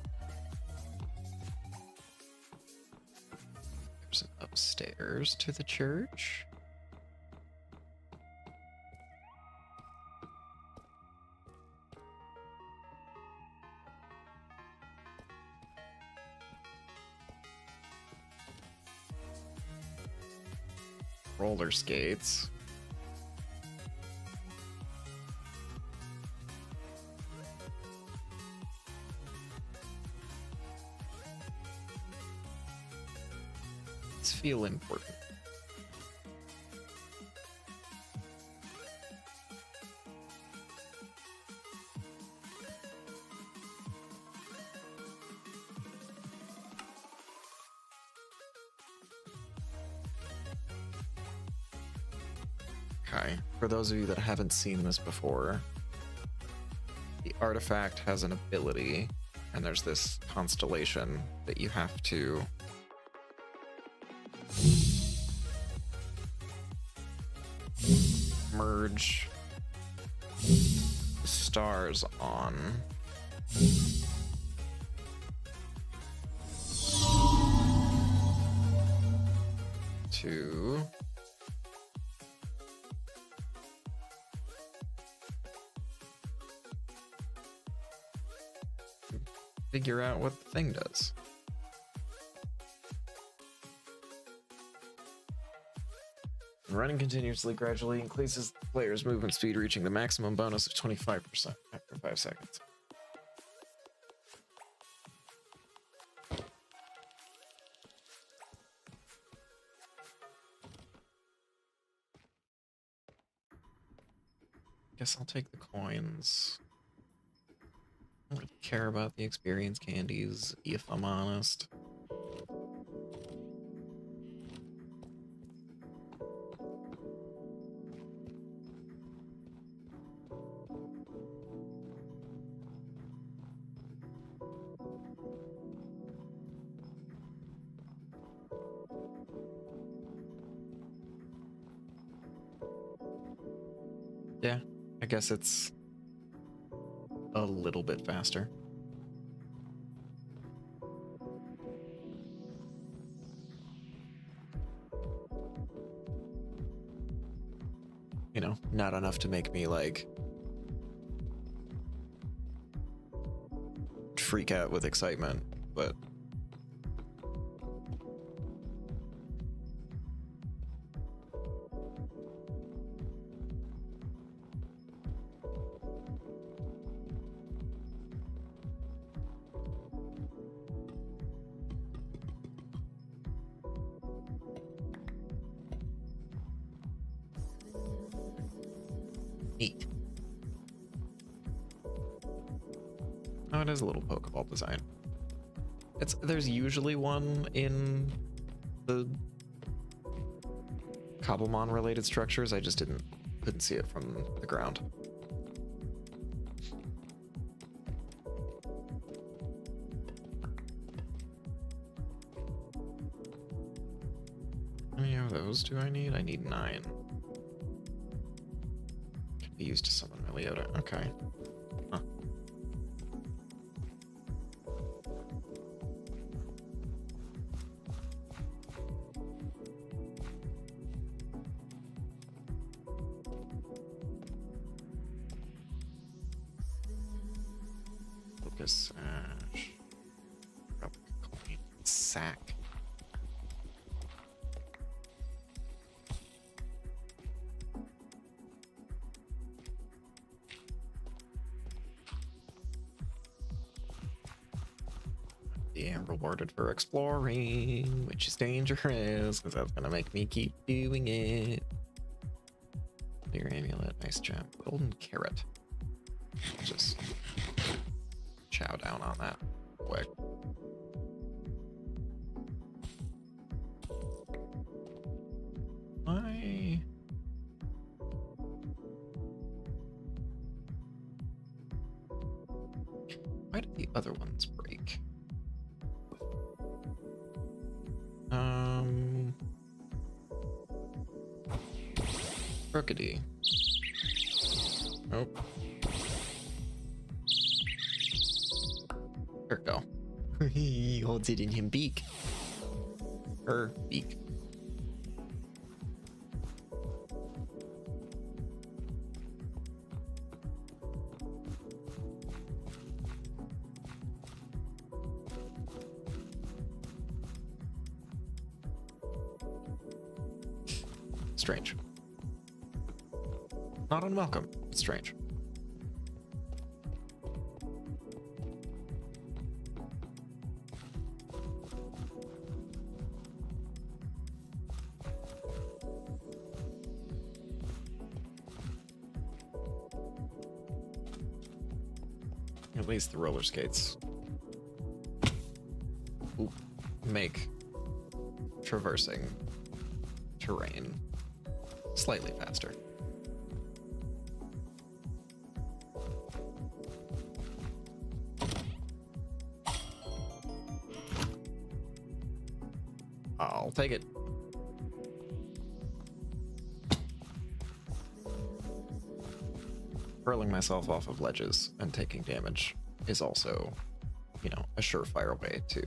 S1: There's an upstairs to the church. Roller skates. These feel important. Okay, for those of you that haven't seen this before, the artifact has an ability, and there's this constellation that you have to merge the stars on. To figure out what the thing does. Running continuously gradually increases the player's movement speed, reaching the maximum bonus of 25% after 5 seconds. Guess I'll take the coins. I don't really care about the experience candies, if I'm honest. Yeah, I guess it's a little bit faster. You know, not enough to make me like freak out with excitement, but neat. Oh, it is a little Pokeball design. There's usually one in the Cobblemon related structures. I just couldn't see it from the ground. How many of those do I need? I need 9. Can be used to summon Meliota. Okay. Huh. Focus Sash. Drop a coin. Sack. Yeah, rewarded for exploring, which is dangerous because that's gonna make me keep doing it. Clear amulet, nice gem, golden carrot. Just chow down on that quick. Why did the other ones break? Crookedy. Nope. There we go. He holds it in his beak. Her beak. Strange. Not unwelcome. It's strange. At least the roller skates make traversing terrain slightly faster. I'll take it. Hurling myself off of ledges and taking damage is also, you know, a surefire way to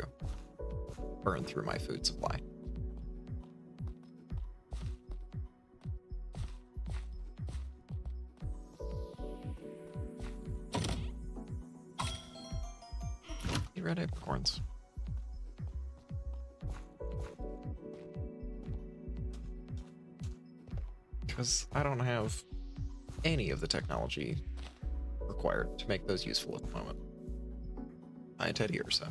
S1: burn through my food supply. Eat red apricorns. Because I don't have any of the technology required to make those useful at the moment. I Teddy Ursa.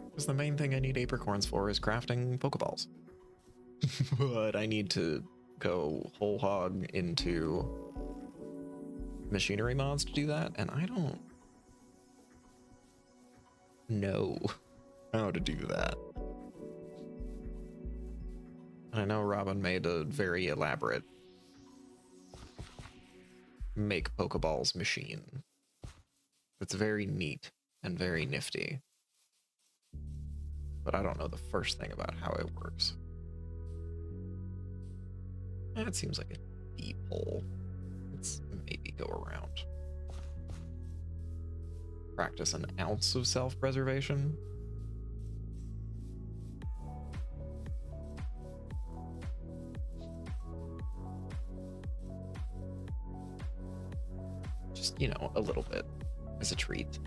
S1: Because the main thing I need apricorns for is crafting Pokeballs. But I need to go whole hog into machinery mods to do that, and I don't know how to do that. I know Robin made a very elaborate make Pokeballs machine. It's very neat and very nifty. But I don't know the first thing about how it works. That seems like a deep hole. Let's maybe go around. Practice an ounce of self-preservation. Just, you know, a little bit as a treat.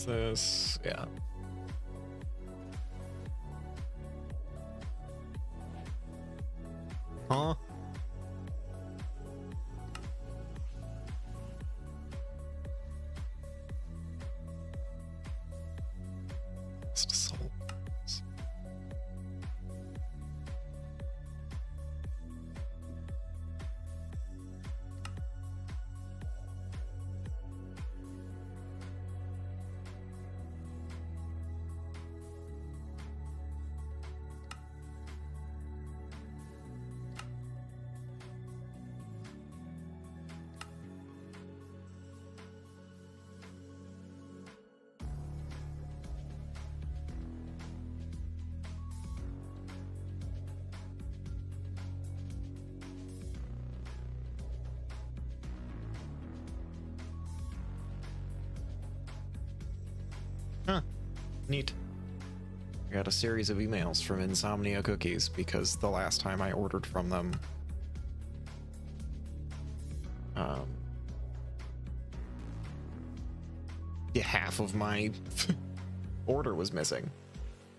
S1: This, yeah. Huh? Lost souls. Huh. Neat. I got a series of emails from Insomnia Cookies because the last time I ordered from them, yeah, half of my order was missing.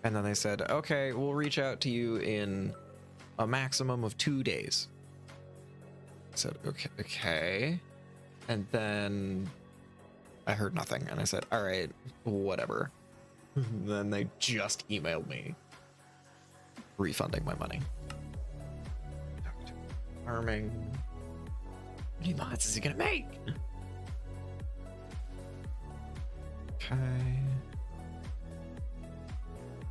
S1: And then they said, okay, we'll reach out to you in a maximum of 2 days. I said, okay. And then I heard nothing, and I said, all right, whatever. Then they just emailed me refunding my money. Farming. How many mods is he gonna make? Okay.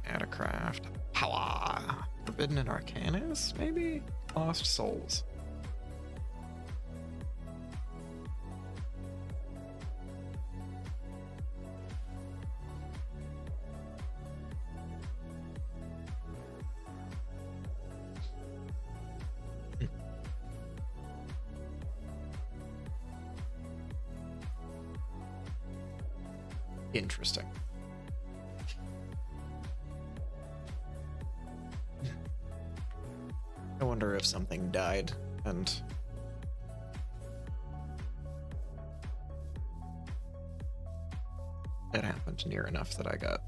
S1: Add a craft. Power. Forbidden and Arcanus, maybe? Lost Souls. Interesting. I wonder if something died and it happened near enough that I got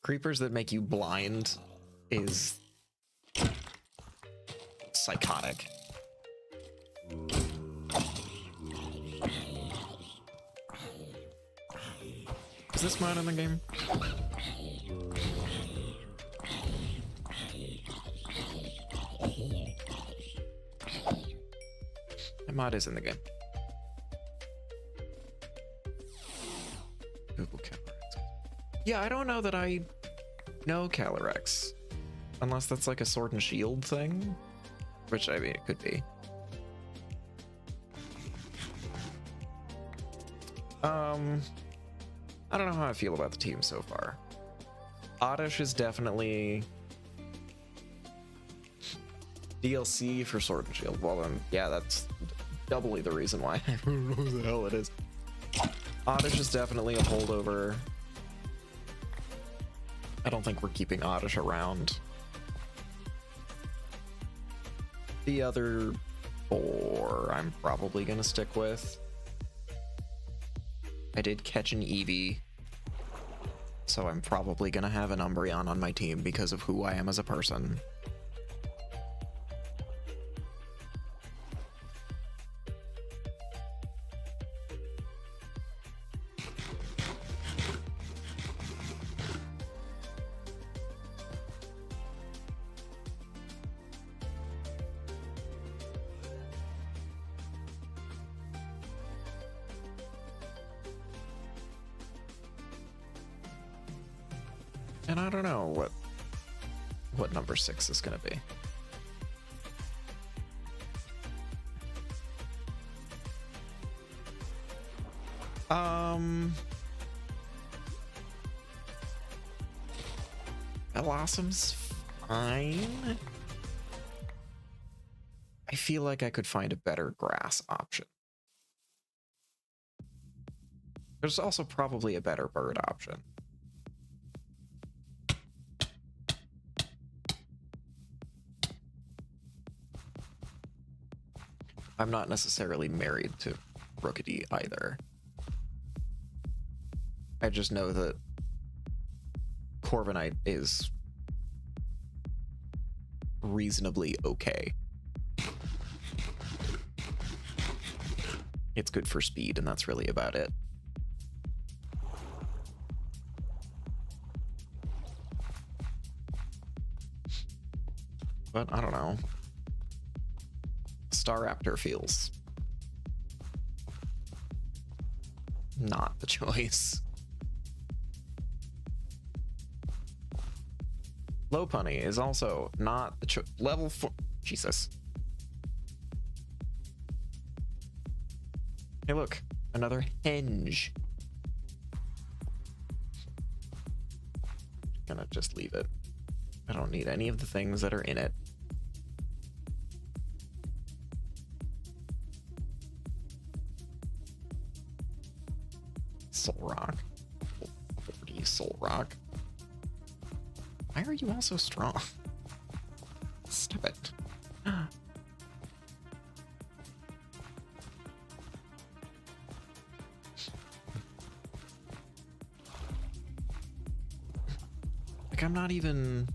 S1: Creepers that make you blind is psychotic. Is this mod in the game? That mod is in the game. Google Calyrex. Yeah, I don't know that I know Calyrex. Unless that's like a sword and shield thing. Which, I mean, it could be. I don't know how I feel about the team so far. Oddish is definitely DLC for Sword and Shield. Well then, yeah, that's doubly the reason why. I don't know who the hell it is. Oddish is definitely a holdover. I don't think we're keeping Oddish around. The other 4 I'm probably gonna stick with. I did catch an Eevee, so I'm probably gonna have an Umbreon on my team because of who I am as a person. And I don't know what number 6 is gonna be. Blossom's fine. I feel like I could find a better grass option. There's also probably a better bird option. I'm not necessarily married to Rookity either. I just know that Corviknight is reasonably okay. It's good for speed, and that's really about it. But I don't know. Staraptor feels not the choice. Lopunny is also not the choice. Level 4. Jesus. Hey, look. Another henge. Gonna just leave it. I don't need any of the things that are in it. Soul Rock. 40 Soul Rock. Why are you all so strong? Stop it. Like, I'm not even...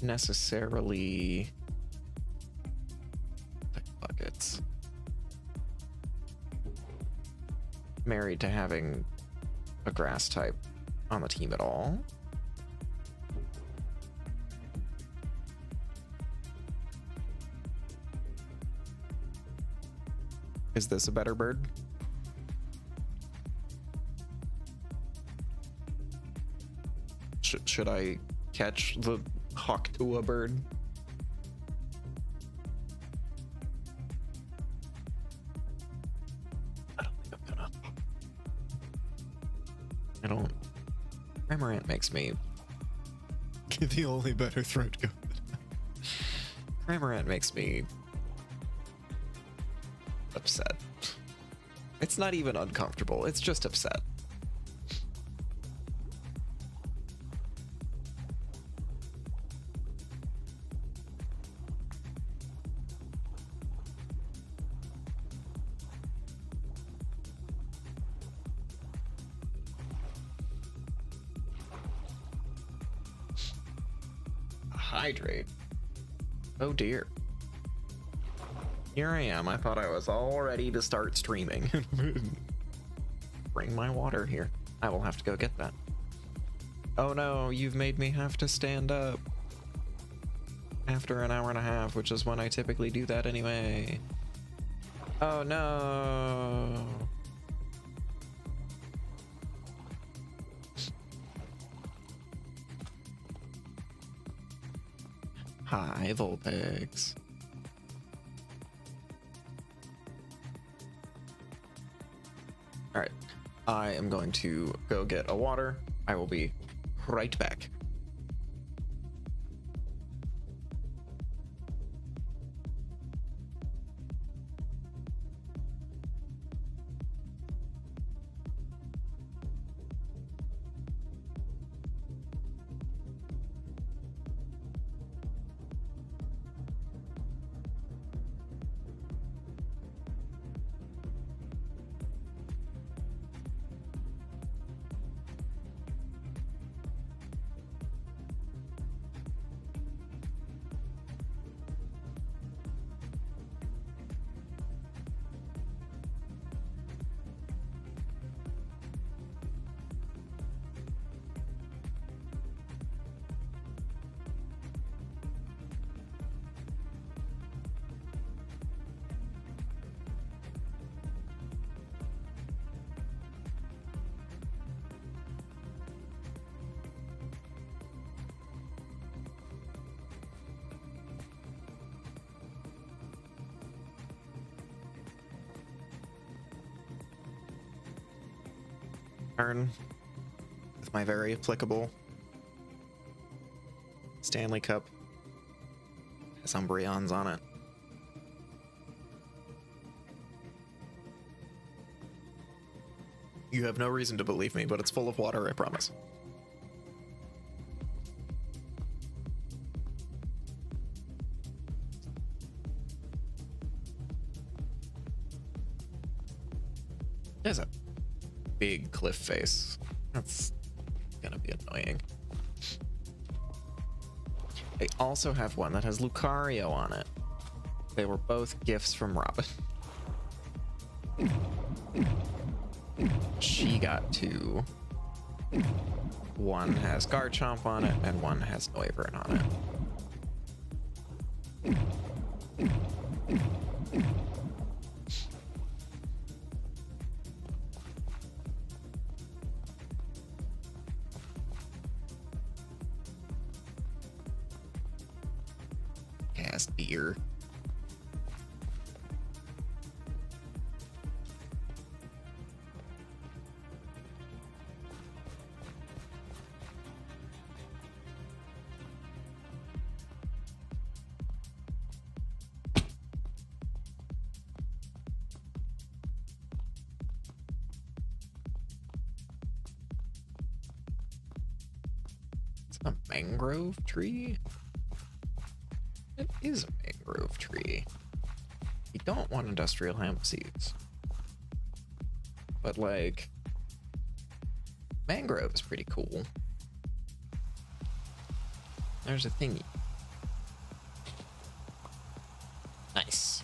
S1: necessarily... buckets. Married to having a grass type on the team at all. Is this a better bird? Should I catch the Hawktua bird? I don't think I'm gonna. I don't. Cramorant makes me the only better throat goat. Cramorant makes me upset. It's not even uncomfortable, it's just upset. hydrate. Oh dear. Here I am. I thought I was all ready to start streaming. Bring my water here. I will have to go get that. Oh no, you've made me have to stand up after an hour and a half, which is when I typically do that anyway. Oh no. Hi, Vulpix. All right, I am going to go get a water. I will be right back. With my very applicable Stanley Cup. Has Umbreons on it. You have no reason to believe me, but it's full of water, I promise. There's a big cliff face. That's gonna be annoying. They also have one that has Lucario on it. They were both gifts from Robin. She got two. One has Garchomp on it, and one has Noivern on it. Deer. It's a mangrove tree. It is a mangrove tree. You don't want industrial hemp seeds. But like, mangrove is pretty cool. There's a thingy. Nice.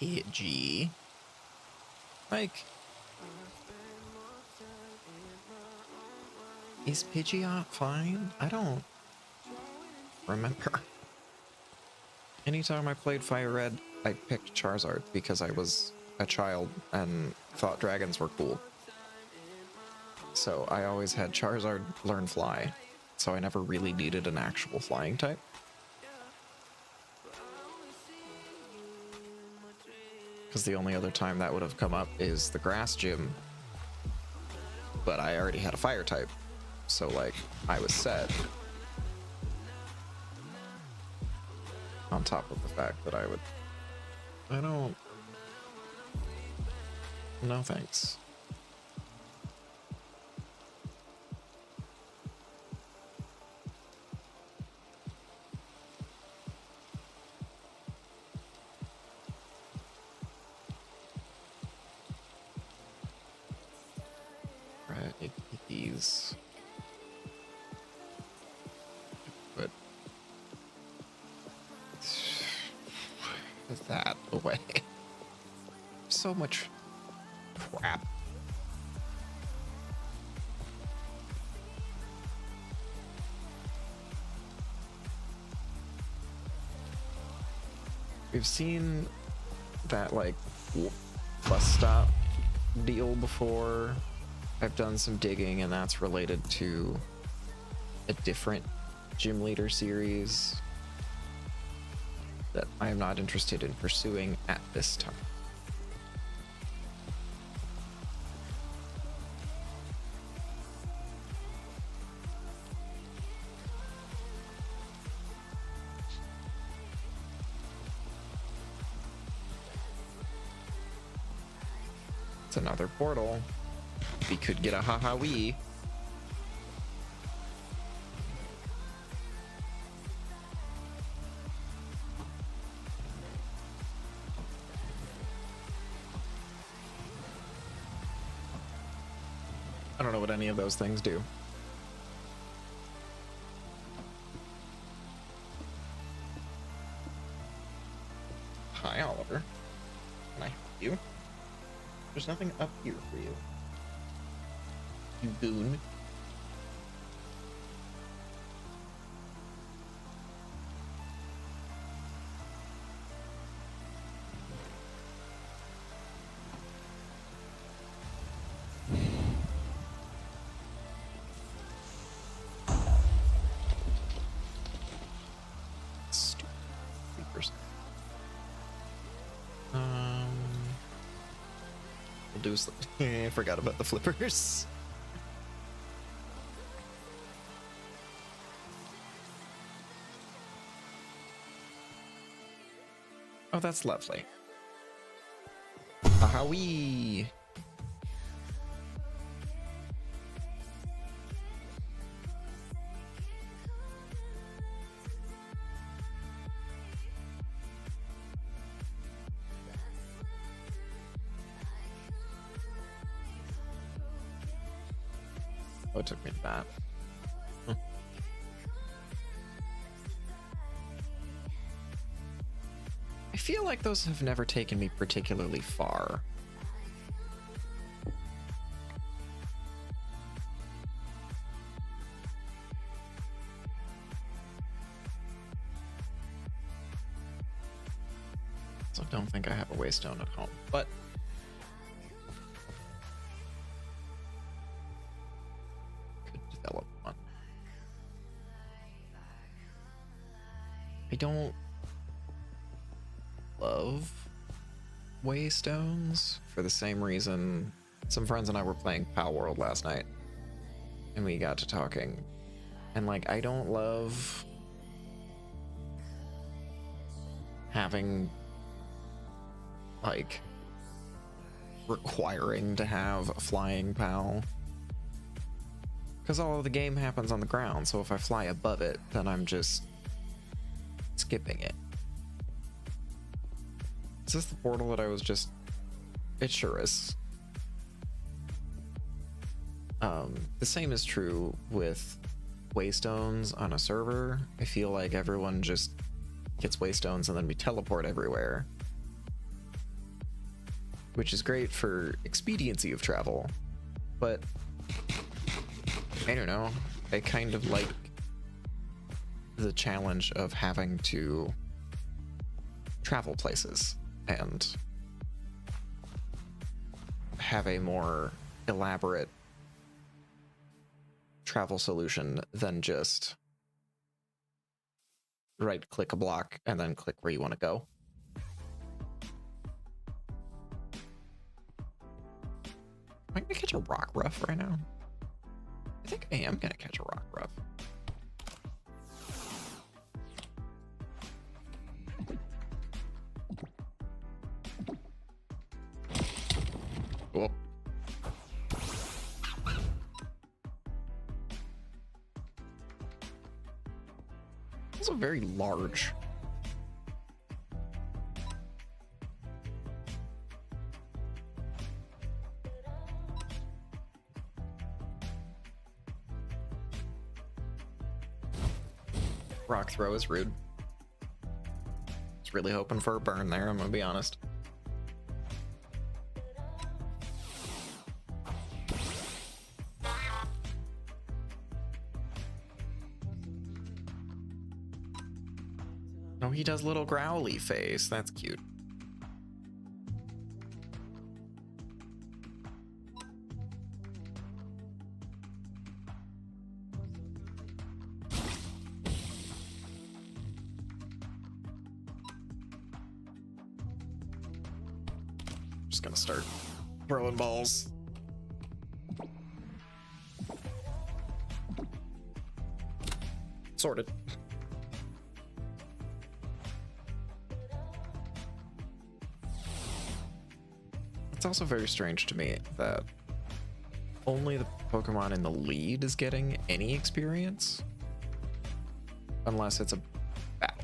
S1: Pidgey. Like, is Pidgeot fine? I don't remember. Anytime I played Fire Red, I picked Charizard because I was a child and thought dragons were cool. So I always had Charizard learn Fly, so I never really needed an actual flying type. Because the only other time that would have come up is the grass gym, but I already had a fire type, so like I was set. On top of the fact that I don't, no thanks. These. But put that away. So much crap. We've seen that like bus stop deal before. I've done some digging and that's related to a different gym leader series that I am not interested in pursuing at this time. It's another portal. We could get a haha-wee. I don't know what any of those things do. Hi, Oliver. Can I help you? There's nothing up here for you. You goon. Sleepers. We'll do I forgot about the flippers. Oh, that's lovely. Aha-wee! Oh, it took me to that. I feel like those have never taken me particularly far. So I don't think I have a waystone at home, but could develop one. I don't love waystones for the same reason. Some friends and I were playing Pow World last night and we got to talking, and like I don't love having like requiring to have a flying POW, because all of the game happens on the ground, so if I fly above it then I'm just skipping it. Is this the portal that I was just... It sure is. The same is true with waystones on a server. I feel like everyone just gets waystones and then we teleport everywhere, which is great for expediency of travel, but I don't know, I kind of like the challenge of having to travel places and have a more elaborate travel solution than just right click a block and then click where you want to go. Am I gonna catch a rock ruff right now? I think I am gonna catch a rock ruff. Cool. Also very large. Rock throw is rude. Was really hoping for a burn there, I'm gonna be honest. Oh, he does little growly face. That's cute. Just gonna start throwing balls. Sorted. It's also very strange to me that only the Pokemon in the lead is getting any experience, unless it's a battle.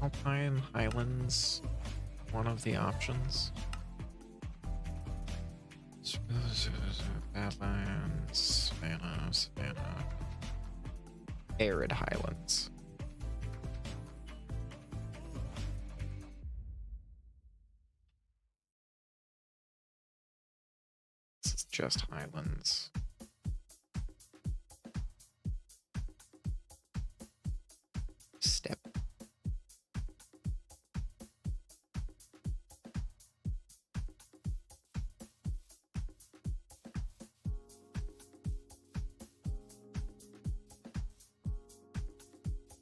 S1: Alpine Highlands, one of the options. Badlands, Savannah. Arid Highlands. This is just Highlands. Step.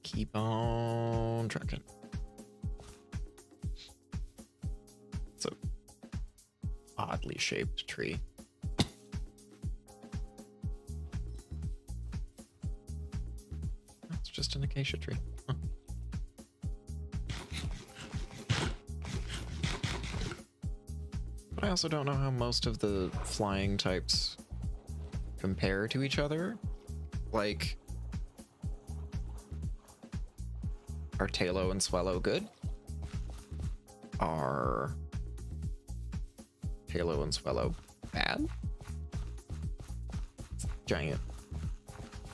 S1: Keep on trucking. It's a oddly shaped tree. It's just an acacia tree. Huh. But I also don't know how most of the flying types compare to each other. Like, are Tailo and Swellow good? Are Tailo and Swellow bad? Giant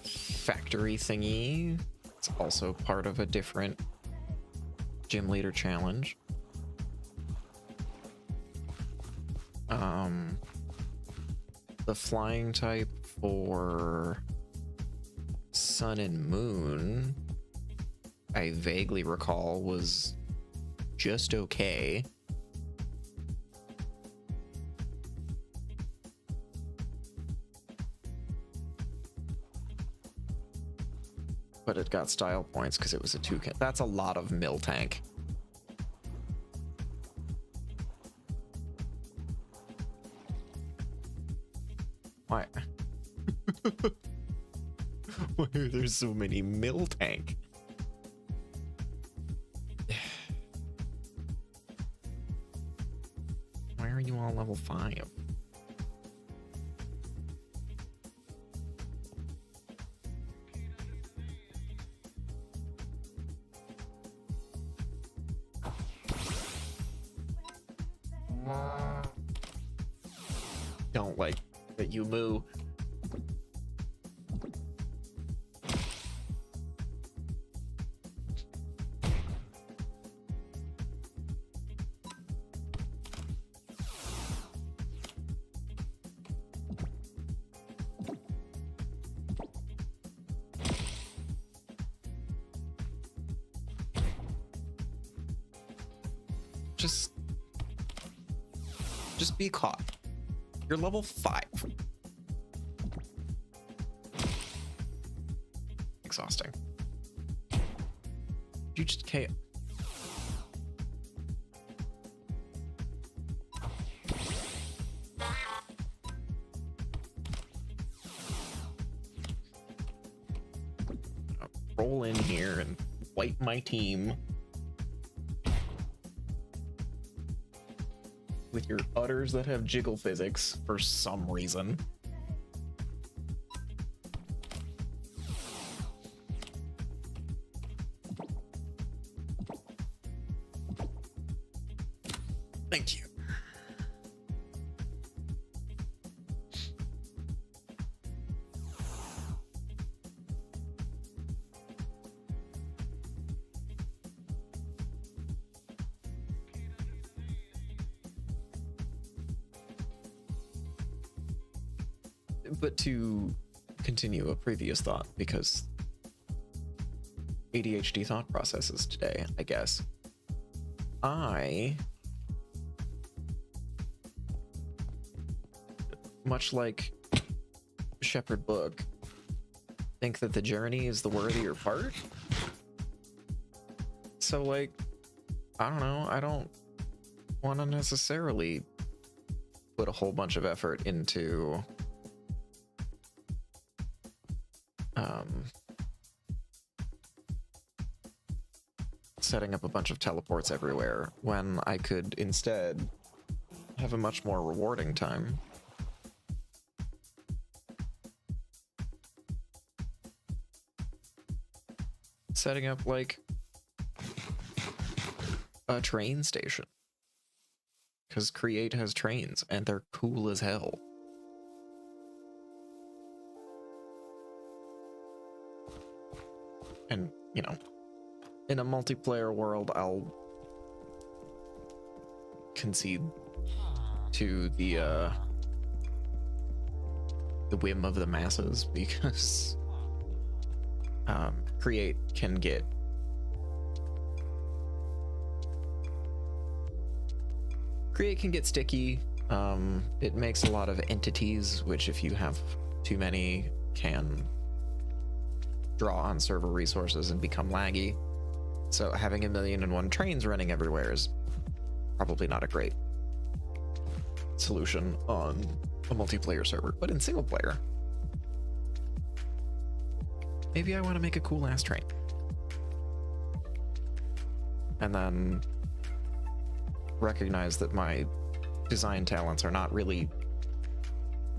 S1: factory thingy. It's also part of a different gym leader challenge. The flying type for Sun and Moon, I vaguely recall, was just okay. But it got style points because it was a toucan. That's a lot of Miltank. Why? Why are there so many Miltank? Why are you all level 5? Don't like that you moo. Just be caught. You're level 5. Exhausting. You just can't. Roll in here and wipe my team with your udders that have jiggle physics for some reason. Thank you. But to continue a previous thought, because ADHD thought processes today, I guess. I, much like Shepherd Book, think that the journey is the worthier part. So, like, I don't know, I don't want to necessarily put a whole bunch of effort into setting up a bunch of teleports everywhere when I could instead have a much more rewarding time. Setting up like a train station. Because Create has trains and they're cool as hell. And, you know, in a multiplayer world, I'll concede to the whim of the masses, because Create can get sticky. It makes a lot of entities, which if you have too many can draw on server resources and become laggy. So having 1,000,001 trains running everywhere is probably not a great solution on a multiplayer server, but in single player, maybe I want to make a cool ass train. And then recognize that my design talents are not really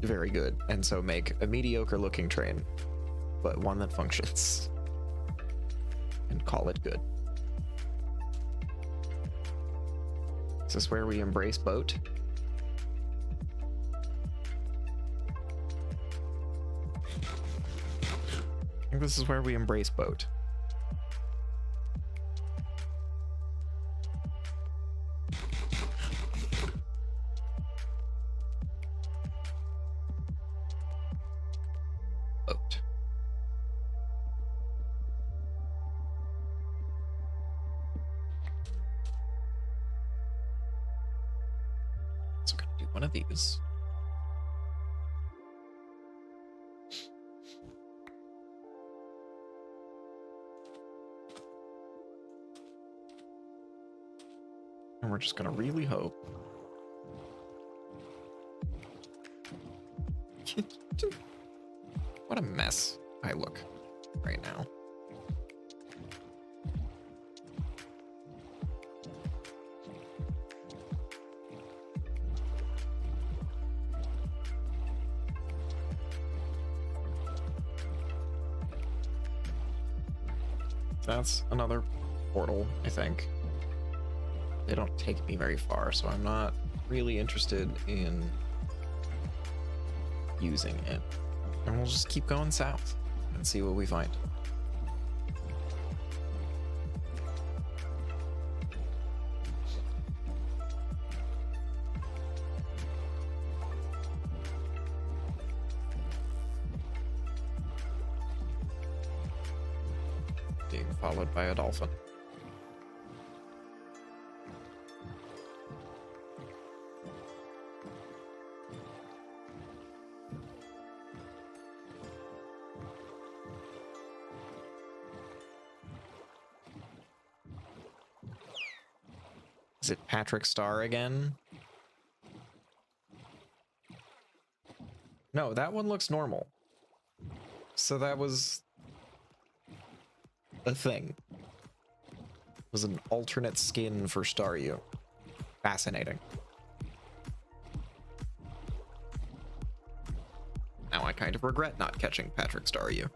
S1: very good, and so make a mediocre looking train, but one that functions, and call it good. Is this where we embrace boat? I think this is where we embrace boat. Boat. So we're gonna do one of these. And we're just gonna really hope. What a mess I look right now. That's another portal, I think. They don't take me very far, so I'm not really interested in using it. And we'll just keep going south and see what we find. Being followed by a dolphin. Is it Patrick Star again? No, that one looks normal. So that was a thing. It was an alternate skin for Staryu. Fascinating. Now I kind of regret not catching Patrick Staryu.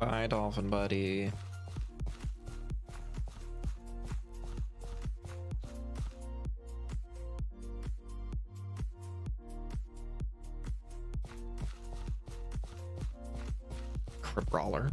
S1: Bye, dolphin buddy. Crip brawler.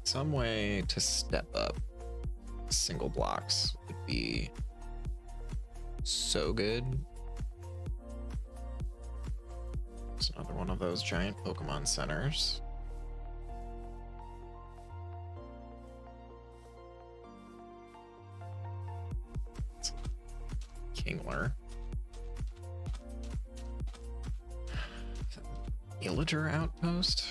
S1: Some way to step up single blocks would be so good. It's another one of those giant Pokemon centers. It's Kingler. Illager outpost?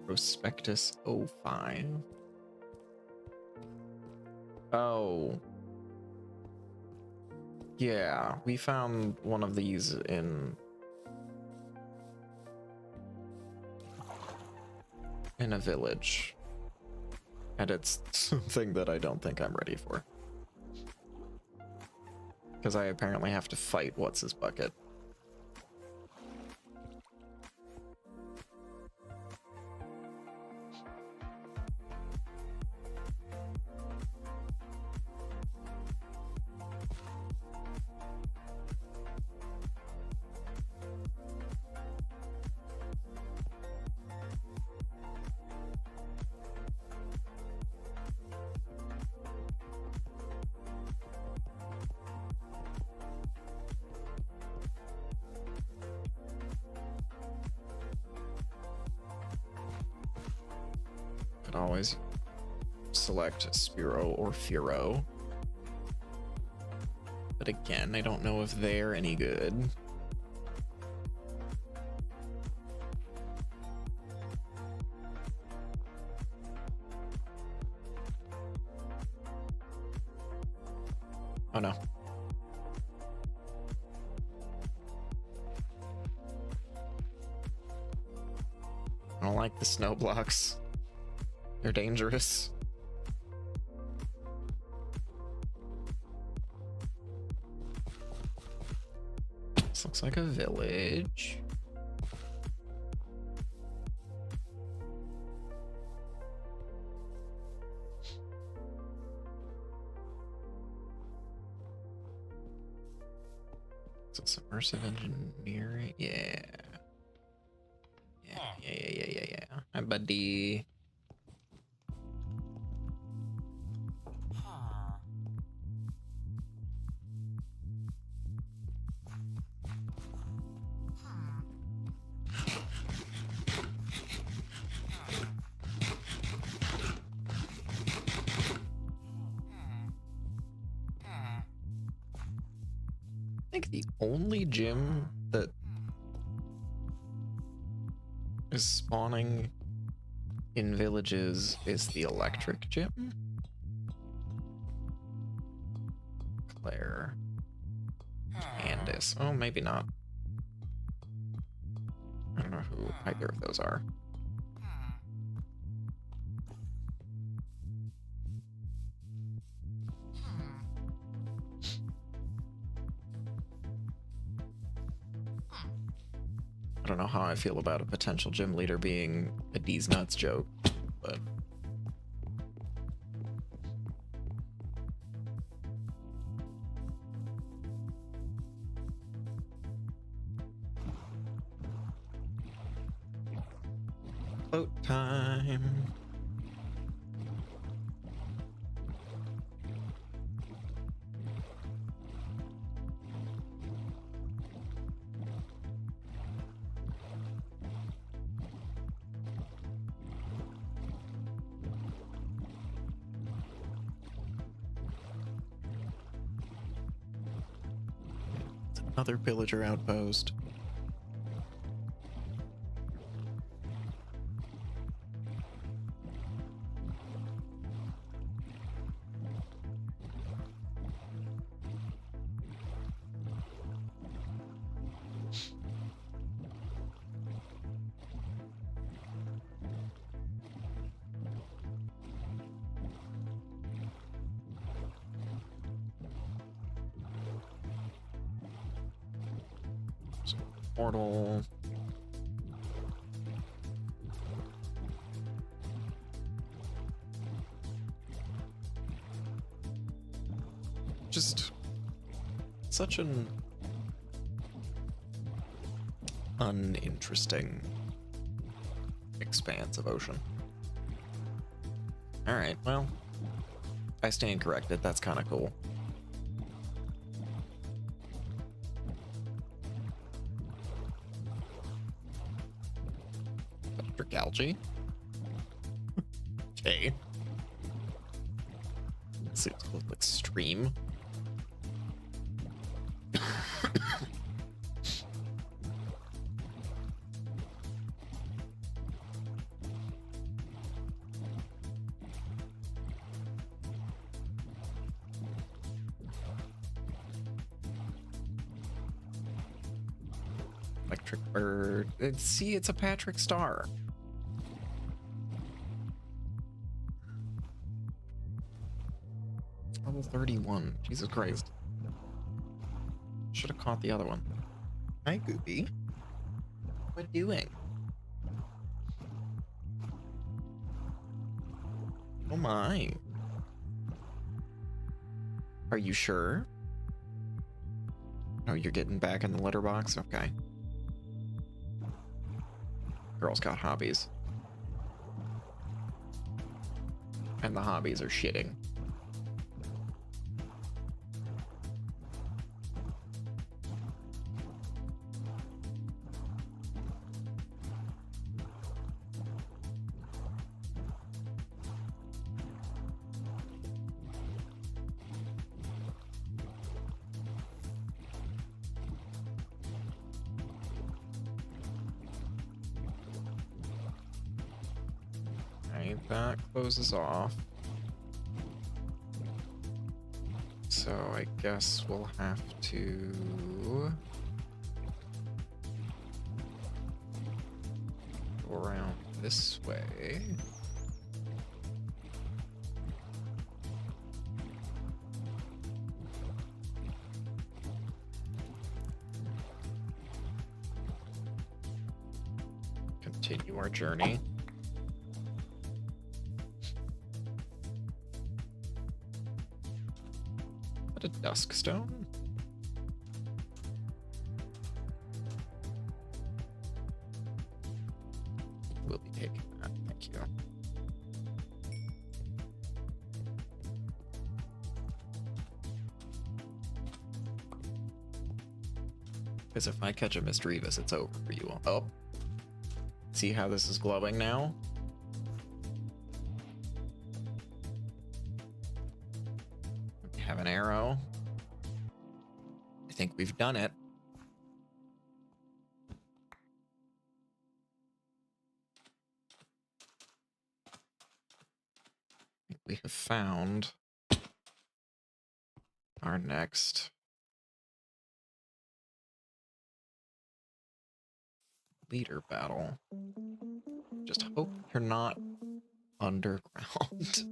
S1: Prospectus 05. Oh. Yeah, we found one of these in a village. And it's something that I don't think I'm ready for. Because I apparently have to fight what's his bucket. Could always select Spearow or Fearow. But again, I don't know if they're any good. Oh no. I don't like the snow blocks. They're dangerous. This looks like a village. So submersive engineering, yeah. Yeah. Hi, buddy. I think the only gym that is spawning in villages is the electric gym. Claire. Candace. Oh, maybe not. I don't know who either of those are. I don't know how I feel about a potential gym leader being a D's nuts joke, but float time. Another pillager outpost. Portal. Just such an uninteresting expanse of ocean. Alright, well, I stand corrected. That's kind of cool. Electric algae? Okay. Seems called extreme. Electric bird. See, it's a Patrick Star. Level 31. Jesus Christ. Should have caught the other one. Hi, Goopy. What doing? Oh my. Are you sure? Oh, you're getting back in the litter box? Okay. Girl's got hobbies. And the hobbies are shitting. That closes off. So I guess we'll have to go around this way. Continue our journey. A dusk stone? We'll be taking that, thank you. Because if I catch a Misdreavus, it's over for you all. Oh. See how this is glowing now? Have an arrow. I think we've done it. I think we have found our next leader battle. Just hope you're not underground.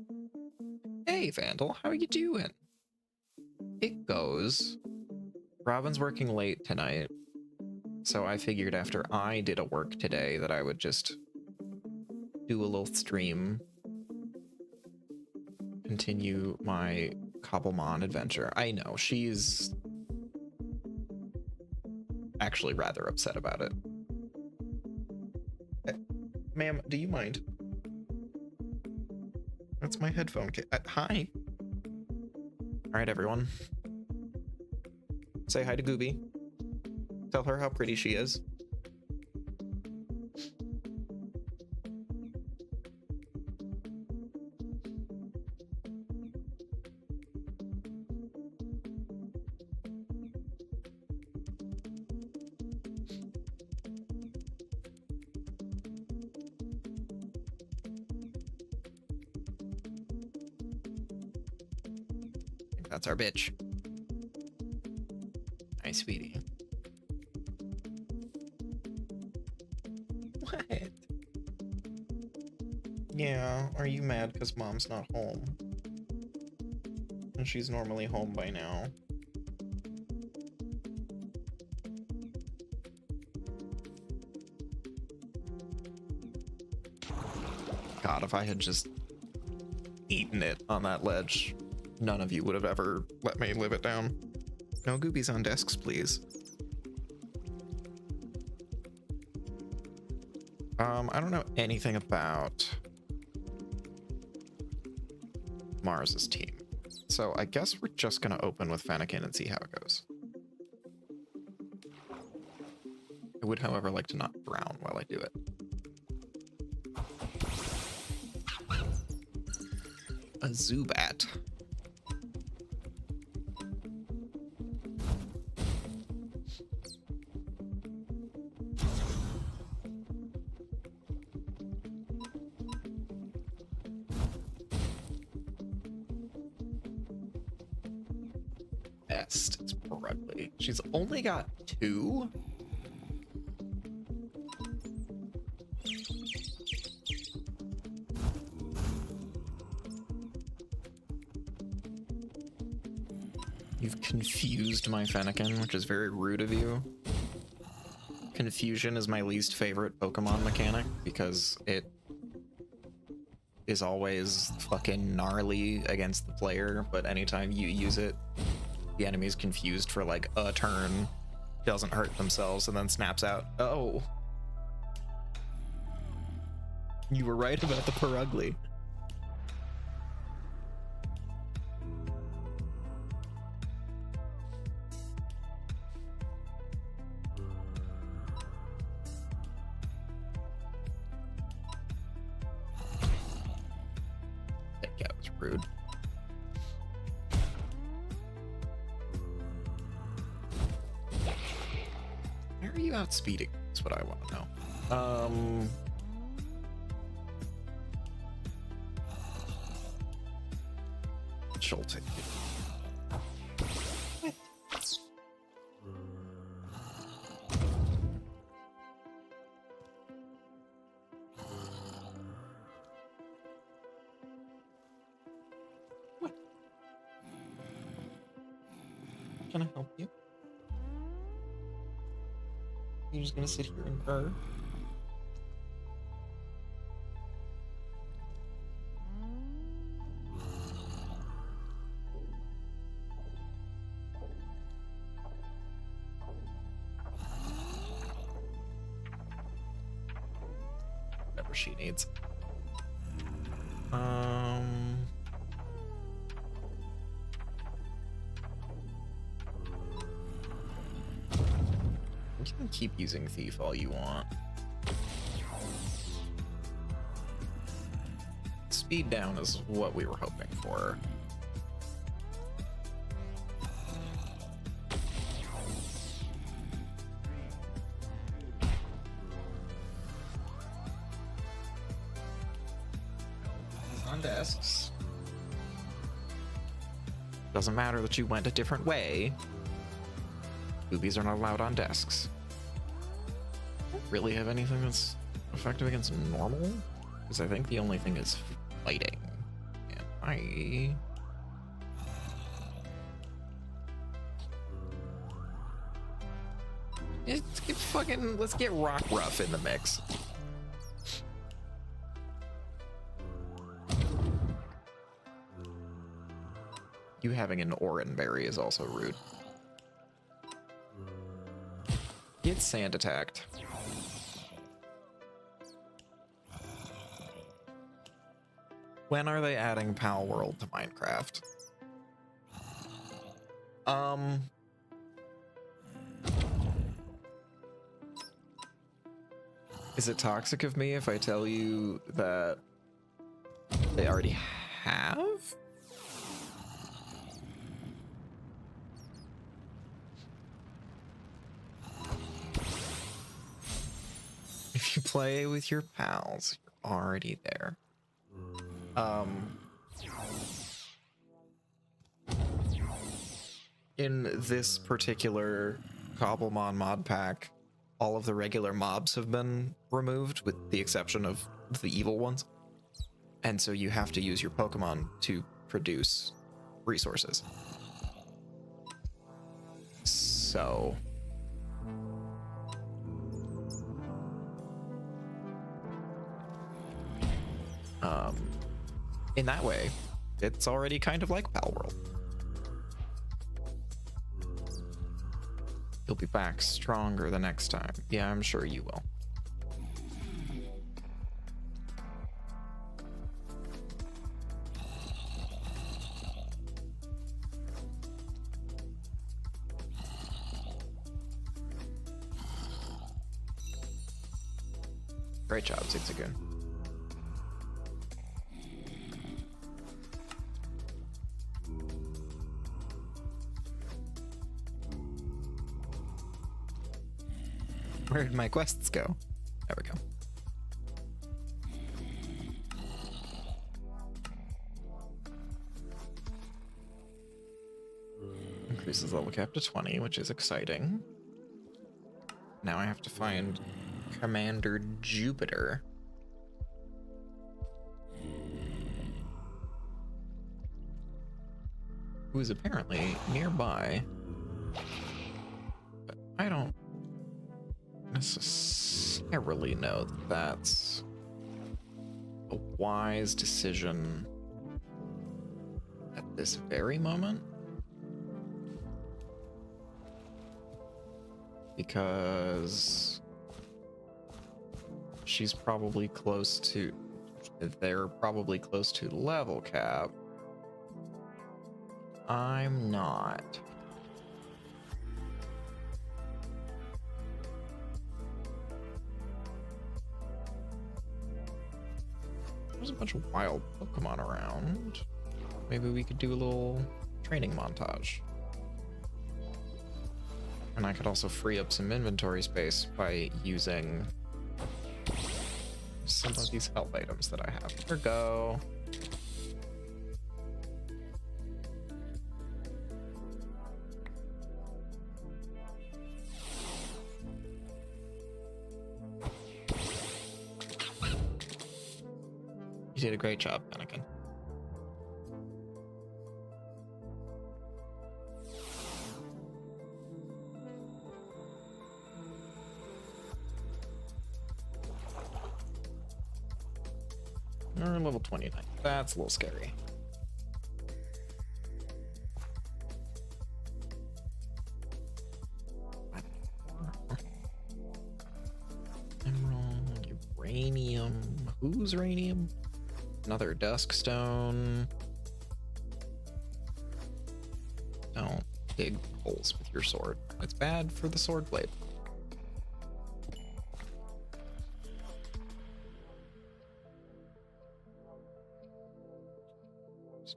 S1: Hey, Vandal, how you doing? It goes. Robin's working late tonight, so I figured after I did a work today that I would just do a little stream, continue my Cobblemon adventure. I know, she's actually rather upset about it. Ma'am, do you mind? That's my headphone case. Hi. All right, everyone. Say hi to Gooby. Tell her how pretty she is. That's our bitch. Hi, sweetie. What? Yeah, are you mad because mom's not home? And she's normally home by now. God, if I had just eaten it on that ledge, none of you would have ever let me live it down. No goobies on desks, please. I don't know anything about Mars's team. So I guess we're just gonna open with Fennekin and see how it goes. I would, however, like to not drown while I do it. A Zubat. Best. It's Brugly. She's only got 2? You've confused my Fennekin, which is very rude of you. Confusion is my least favorite Pokemon mechanic because it is always fucking gnarly against the player, but anytime you use it, the enemy's confused for like a turn, doesn't hurt themselves, and then snaps out. Oh. You were right about the Purugly. That was rude. Where are you outspeeding? That's what I want to know. She'll take it. What? Can I help you? You're just gonna sit here and purr? Whatever she needs. You can keep using Thief all you want. Speed down is what we were hoping for. On desks. Doesn't matter that you went a different way. Boobies are not allowed on desks. Don't really have anything that's effective against normal, because I think the only thing is fighting. And let's get Rock Ruff in the mix. You having an Oran Berry is also rude. Get sand attacked. When are they adding Pal World to Minecraft? Is it toxic of me if I tell you that they already have? If you play with your pals, you're already there. in this particular Cobblemon mod pack, all of the regular mobs have been removed with the exception of the evil ones. And so you have to use your Pokemon to produce resources. So in that way, it's already kind of like Palworld. You'll be back stronger the next time. Yeah, I'm sure you will. Great job, Zigzagoon. Where did my quests go? There we go. Increases level cap to 20, which is exciting. Now I have to find Commander Jupiter. Who is apparently nearby. But I don't necessarily know that that's a wise decision at this very moment. Because she's probably close to, they're probably close to level cap. I'm not. There's a bunch of wild Pokemon around. Maybe we could do a little training montage. And I could also free up some inventory space by using some of these health items that I have. Here we go. You did a great job, Anakin. Or level 29. That's a little scary. Emerald, uranium. Who's uranium? Another dusk stone. Don't dig holes with your sword. It's bad for the sword blade.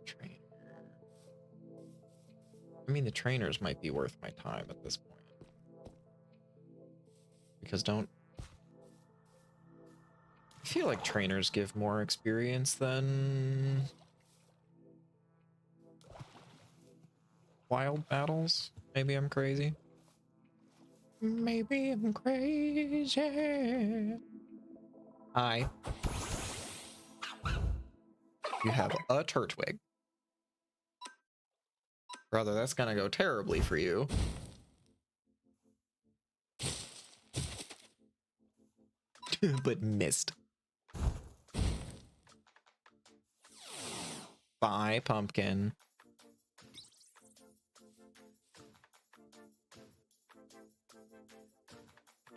S1: Trainer. I mean, the trainers might be worth my time at this point. Because I feel like trainers give more experience than wild battles. Maybe I'm crazy. Maybe I'm crazy. Hi. You have a Turtwig. Brother, that's gonna go terribly for you. But missed. Bye, pumpkin.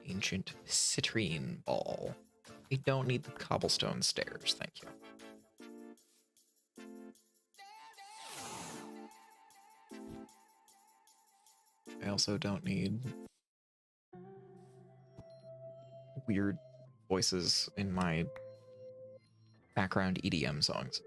S1: Ancient citrine ball. We don't need the cobblestone stairs, thank you. I also don't need weird voices in my background EDM songs.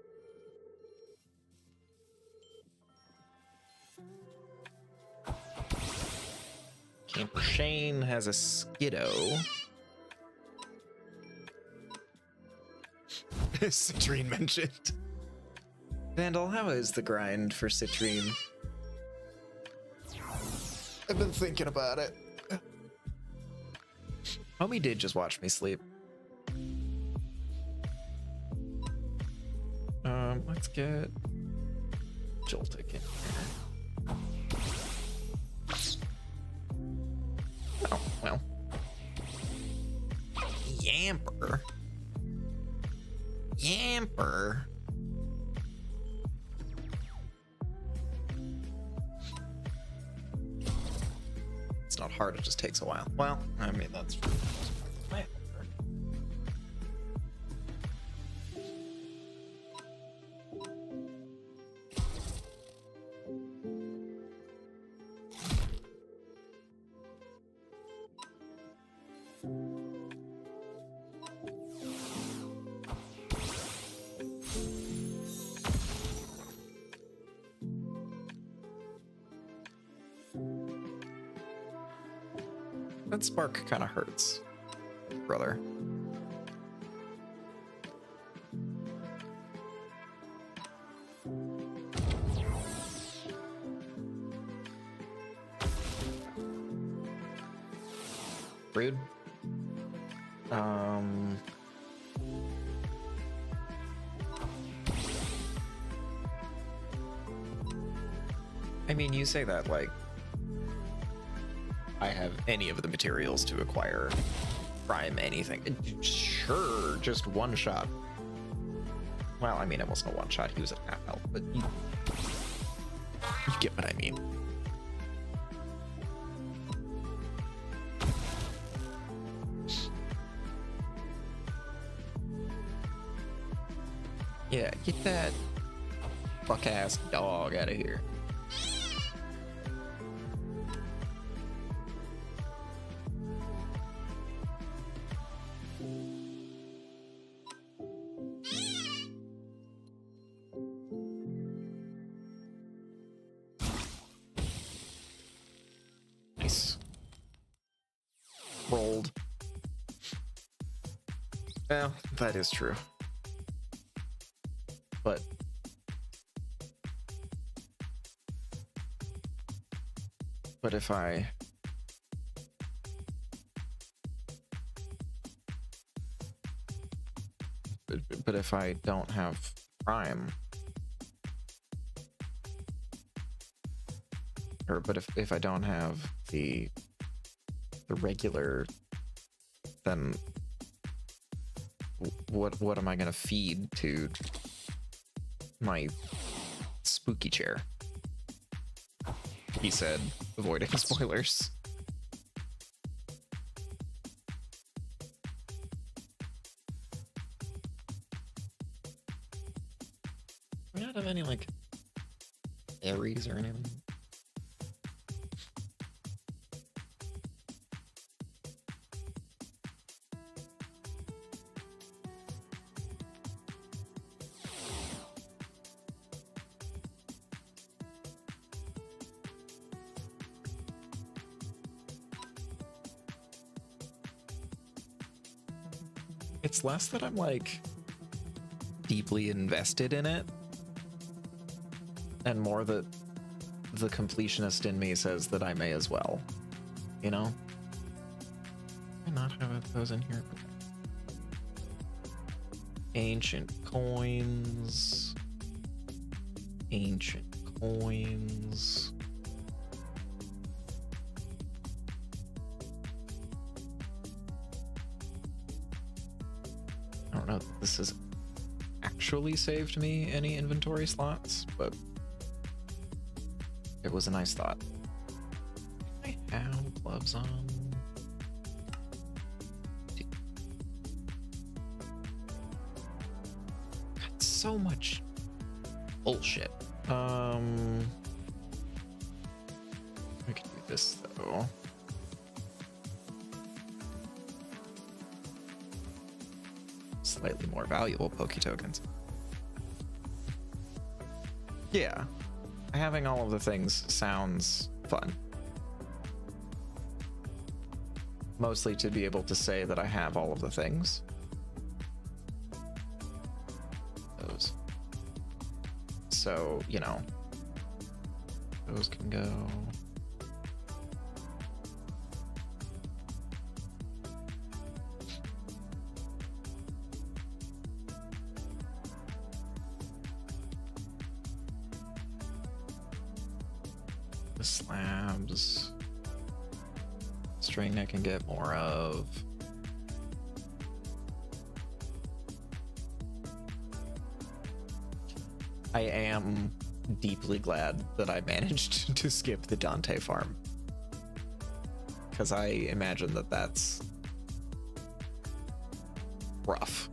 S1: Camper Shane has a Skiddo. Citrine mentioned. Vandal, how is the grind for Citrine? I've been thinking about it. Homie did just watch me sleep. Let's get Joltik in here. Oh, well. Yamper. Yamper. It's not hard, it just takes a while. Well, I mean, that's true. That spark kind of hurts, brother. Rude. I mean, you say that like I have any of the materials to acquire prime anything. Sure, just one shot. Well, I mean, it wasn't a one shot. He was at half health, but you get what I mean. Yeah, get that fuck-ass dog out of here. Nice. Rolled. Well, that is true. But if I don't have prime, but if I don't have the regular, then what am I gonna feed to my spooky chair? He said, avoiding spoilers. We don't have any, like, berries or anything. It's less that I'm like deeply invested in it, and more that the completionist in me says that I may as well, you know? I not have those in here. Ancient coins. Ancient coins. I don't know if this has actually saved me any inventory slots, but it was a nice thought. I have gloves on. Got so much bullshit. I could do this though. Slightly more valuable Poke tokens. Yeah, having all of the things sounds fun. Mostly to be able to say that I have all of the things. Those. So, you know, those can go. slabs. String I can get more of. I am deeply glad that I managed to skip the Dante farm, because I imagine that that's rough.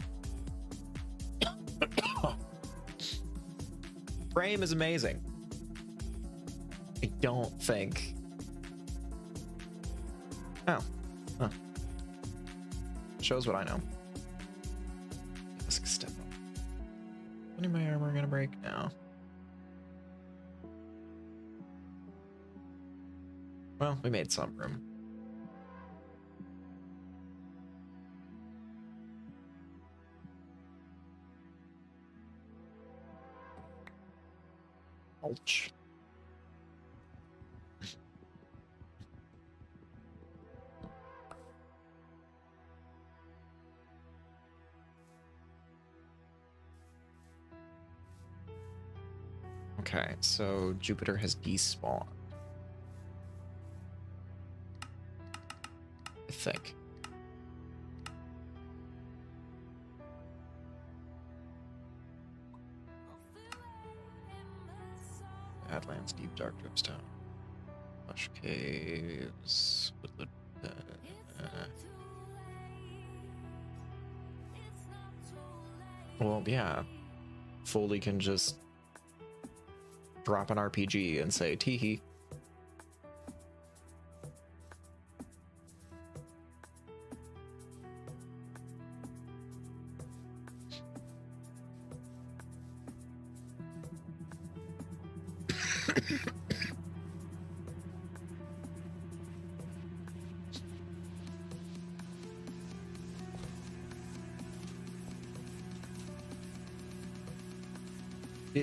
S1: Frame is amazing. I don't think. Oh, huh. Shows what I know. Let's step up. When is my armor gonna break now? Well, we made some room. Ouch. Okay, so Jupiter has despawned. I think. Badlands, deep dark dripstone. Lush caves. Well, yeah. Foley can just drop an RPG and say teehee.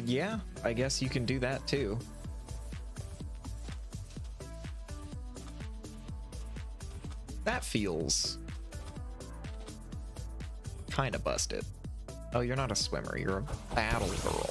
S1: Yeah, I guess you can do that too. That feels kind of busted. Oh, you're not a swimmer, you're a battle girl.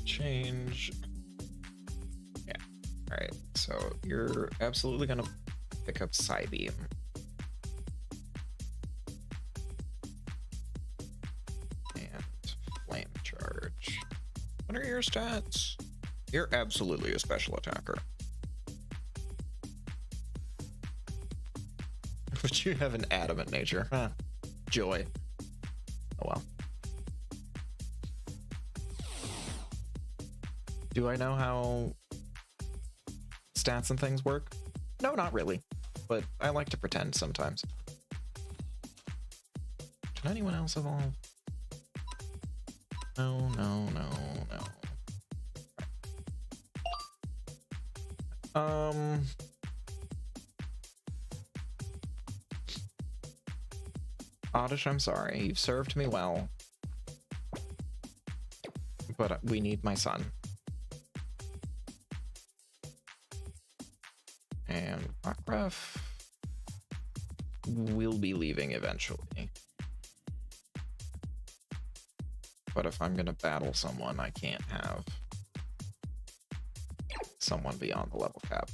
S1: Change. Yeah. All right. So you're absolutely gonna pick up Psybeam. And Flame Charge. What are your stats? You're absolutely a special attacker. But you have an adamant nature. Huh. Joy. Oh well. Do I know how stats and things work? No, not really. But I like to pretend sometimes. Can anyone else evolve? No, no, no, no. Oddish, I'm sorry. You've served me well. But we need my son. And Rockruff will be leaving eventually. But if I'm gonna battle someone, I can't have someone beyond the level cap.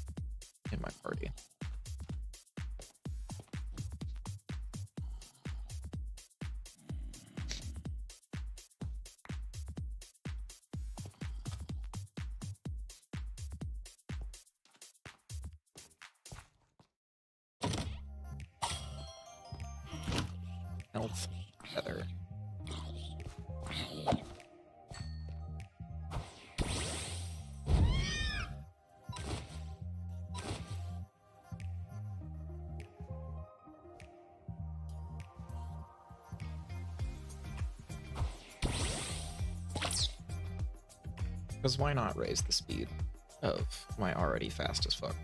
S1: in my party. Health feather. Because why not raise the speed of my already fast as fuck?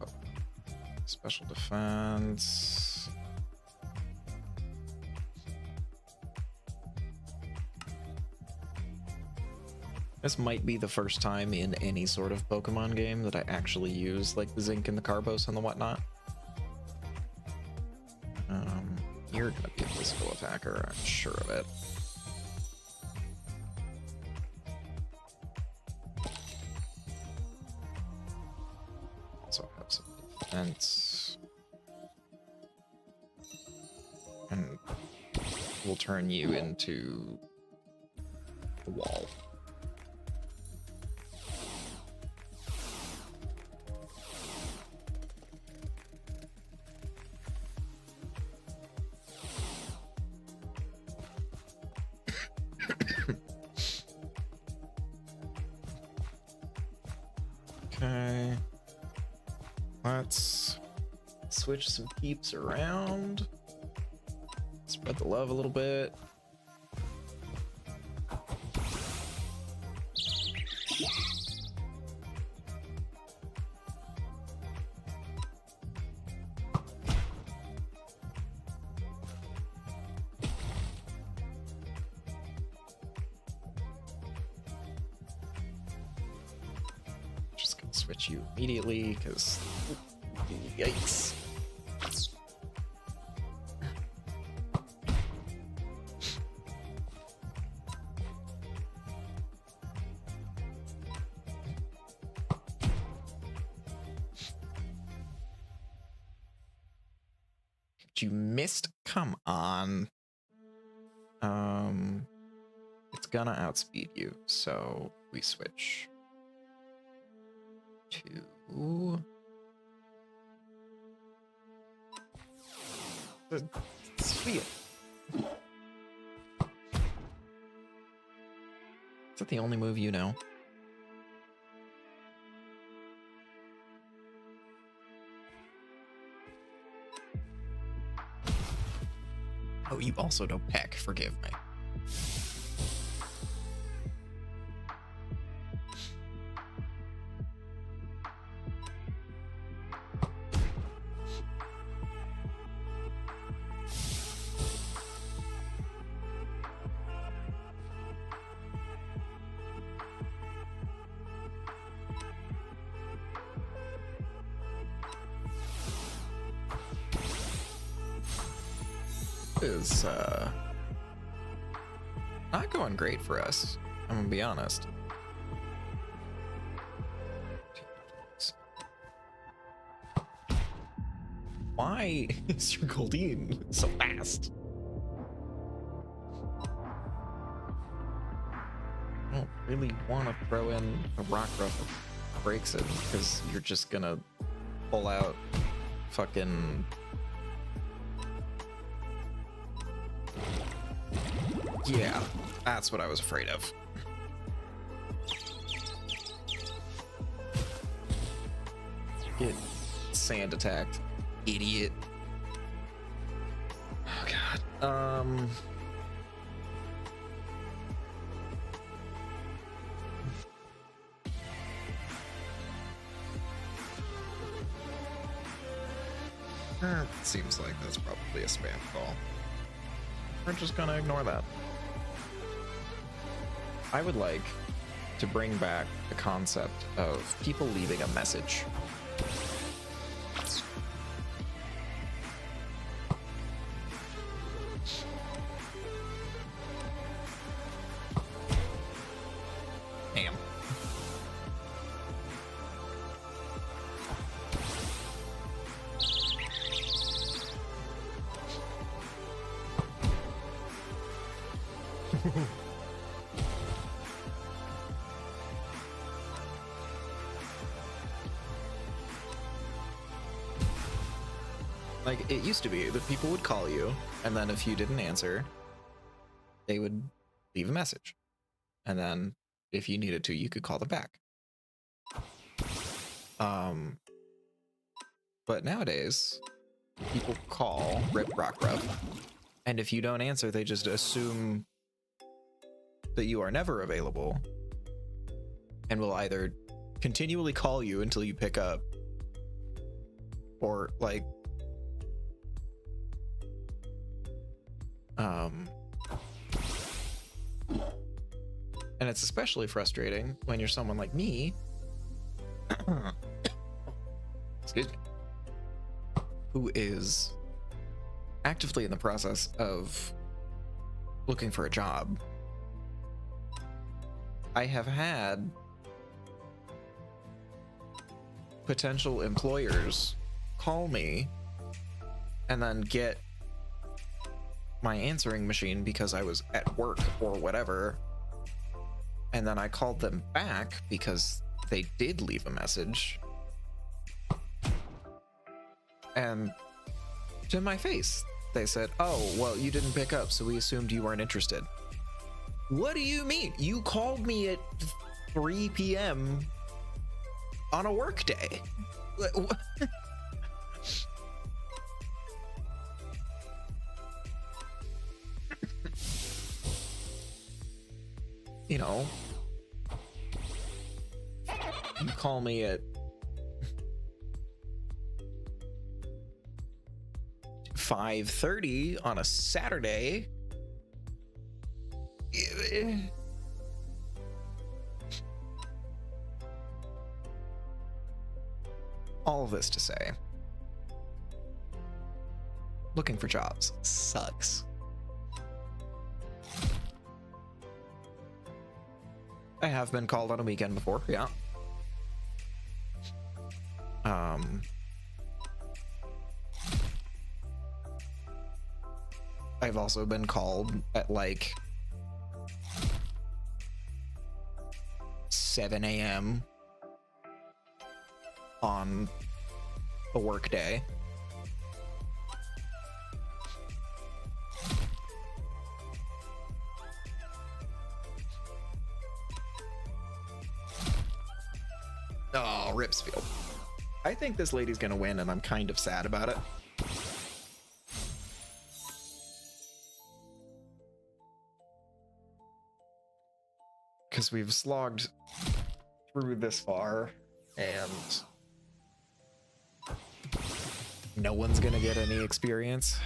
S1: Oh. Special defense. This might be the first time in any sort of Pokemon game that I actually use like the Zinc and the Carbos and the whatnot. You're gonna be a physical attacker, I'm sure of it. Also have some defense. And we'll turn you into the wall. Okay, let's switch some peeps around, spread the love a little bit. Switch you immediately because yikes. You missed? Come on. It's gonna outspeed you, so we switch to the sphere. Is that the only move you know? Oh, you also know Peck, forgive me. Is not going great for us, I'm gonna be honest. Why is your Goldeen so fast? I don't really want to throw in a rock ruff that breaks it because you're just gonna pull out fucking yeah, that's what I was afraid of. Get sand attacked, idiot. Oh god. Seems like that's probably a spam call. We're just gonna ignore that. I would like to bring back the concept of people leaving a message. Damn. Like, it used to be that people would call you, and then if you didn't answer, they would leave a message. And then if you needed to, you could call them back. But nowadays, people call Rip Rock Rough, and if you don't answer, they just assume that you are never available and will either continually call you until you pick up, or like and it's especially frustrating when you're someone like me excuse me, who is actively in the process of looking for a job. I have had potential employers call me and then get my answering machine because I was at work or whatever, and then I called them back because they did leave a message, and to my face they said, "Oh, well, you didn't pick up, so we assumed you weren't interested." What do you mean? You called me at 3 p.m. on a work day. You know, you call me at 5:30 on a Saturday. All of this to say, looking for jobs sucks. I have been called on a weekend before, yeah. I've also been called at like 7 a.m. on a work day. Oh, Ripsfield. I think this lady's gonna win, and I'm kind of sad about it. Because we've slogged through this far, and no one's gonna get any experience.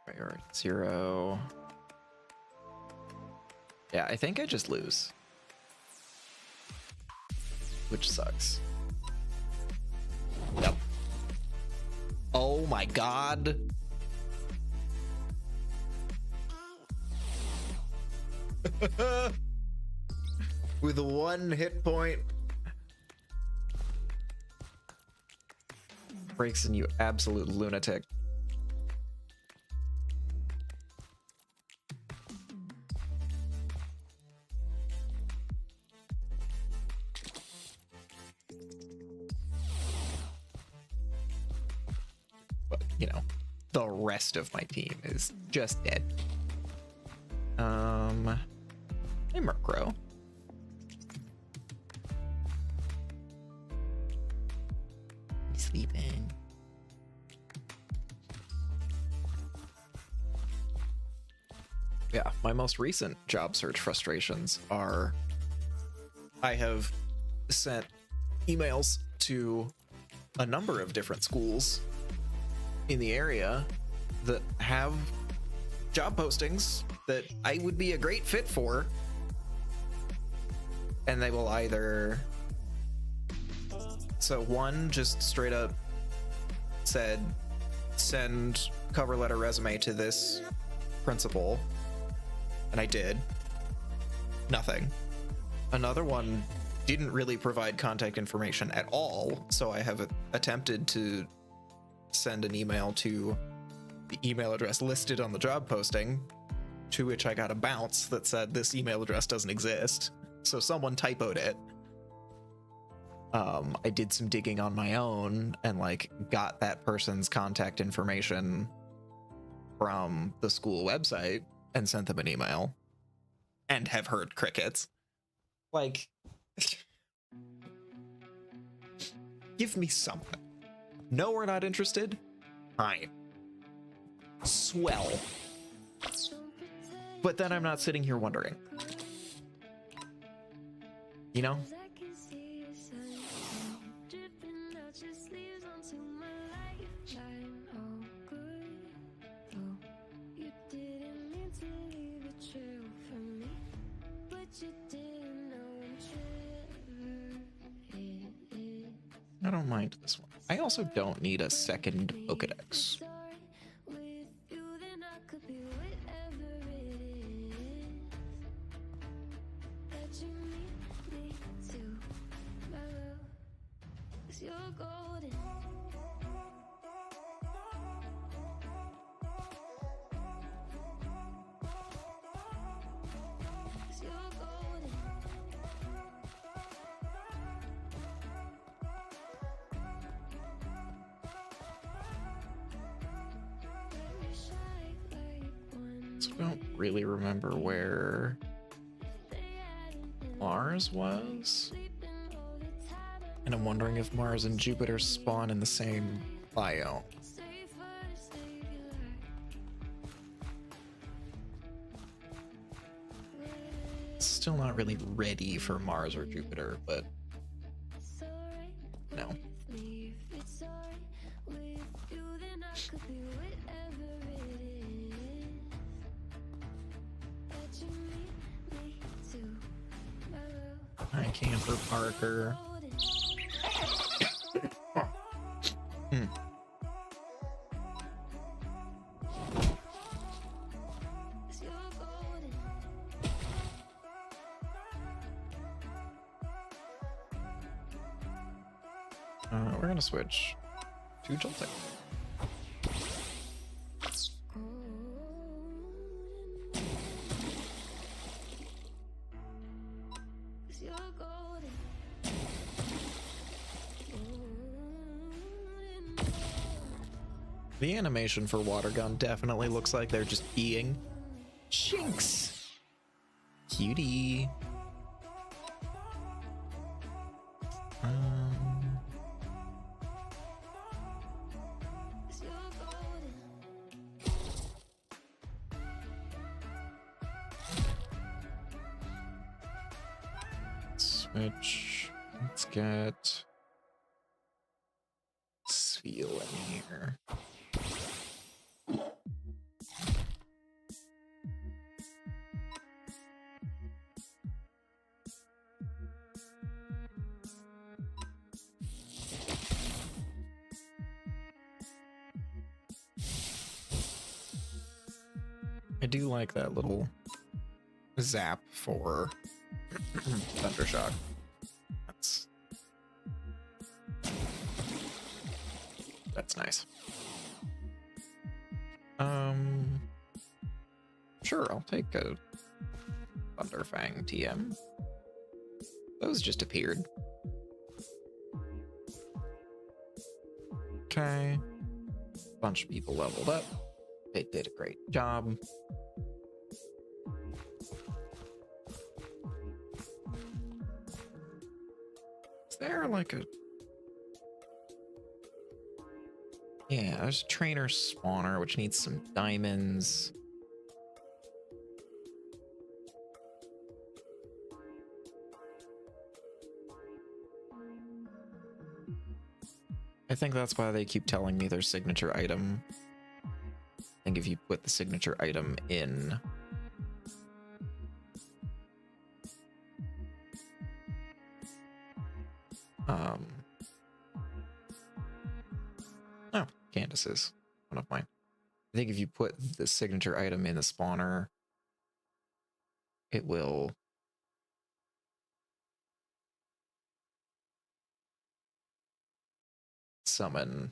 S1: Priority 0. Yeah, I think I just lose, which sucks. Yep. Oh my god. With 1 hit point. Breaks, you absolute lunatic. But, you know, the rest of my team is just dead. Hey, Murkrow. Sleeping. Yeah, my most recent job search frustrations are I have sent emails to a number of different schools in the area that have job postings that I would be a great fit for, and they will either, so one just straight up said send cover letter resume to this principal, and I did. Nothing. Another one didn't really provide contact information at all, so I have attempted to send an email to the email address listed on the job posting, to which I got a bounce that said this email address doesn't exist. So someone typoed it. I did some digging on my own and like got that person's contact information from the school website and sent them an email, and have heard crickets. Like, give me something. No, we're not interested. Fine. Swell. But then I'm not sitting here wondering. You know? I don't mind this one. I also don't need a second Pokedex. I don't really remember where Mars was, and I'm wondering if Mars and Jupiter spawn in the same biome. Still not really ready for Mars or Jupiter, but no. Hi, Camper Parker. We're gonna switch to Jolting. The animation for Water Gun definitely looks like they're just being Shinx. Cutie. Switch. Let's get Sfeel in here. I do like that little zap for Thundershock. That's nice. Sure, I'll take a Thunderfang TM. Those just appeared. Okay. Bunch of people leveled up. They did a great job. Is there like a... Yeah, there's a trainer spawner, which needs some diamonds. I think that's why they keep telling me their signature item. I think if you put the signature item in... Oh, Candace is one of mine. think if you put the signature item in the spawner, it will summon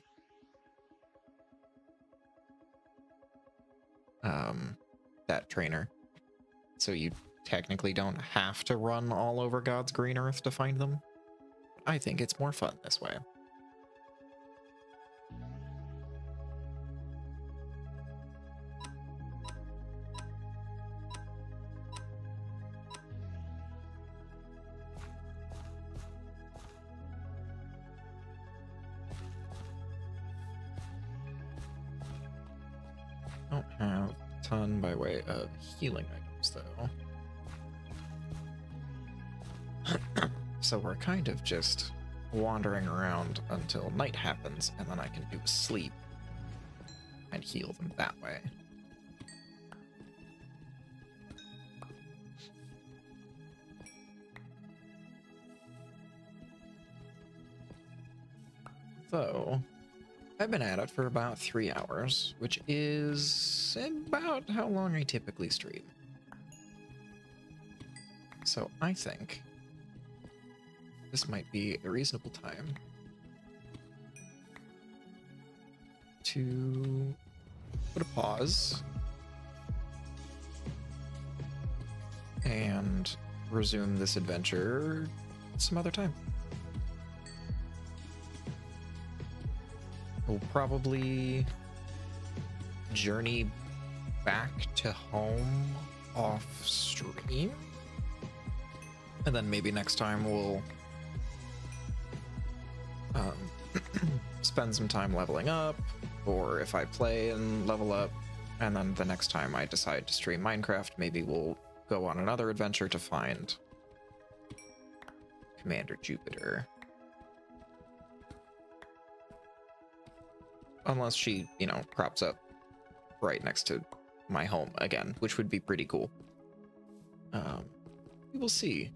S1: that trainer. So you technically don't have to run all over God's green earth to find them. I think it's more fun this way. Don't have a ton by way of healing items, though. So we're kind of just wandering around until night happens, and then I can do a sleep and heal them that way. So, I've been at it for about 3 hours, which is about how long I typically stream. So I think this might be a reasonable time to put a pause and resume this adventure some other time. We'll probably journey back to home off stream, and then maybe next time we'll spend some time leveling up, or if I play and level up, and then the next time I decide to stream Minecraft, maybe we'll go on another adventure to find Commander Jupiter. Unless she, you know, crops up right next to my home again, which would be pretty cool. We will see.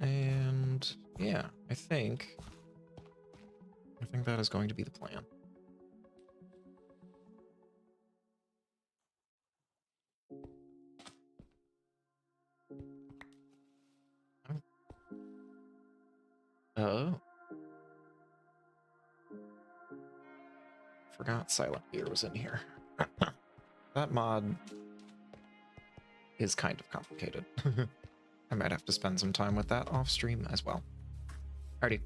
S1: And yeah, I think that is going to be the plan. Oh. Forgot Silent Beer was in here. That mod is kind of complicated. I might have to spend some time with that off stream as well. Alrighty.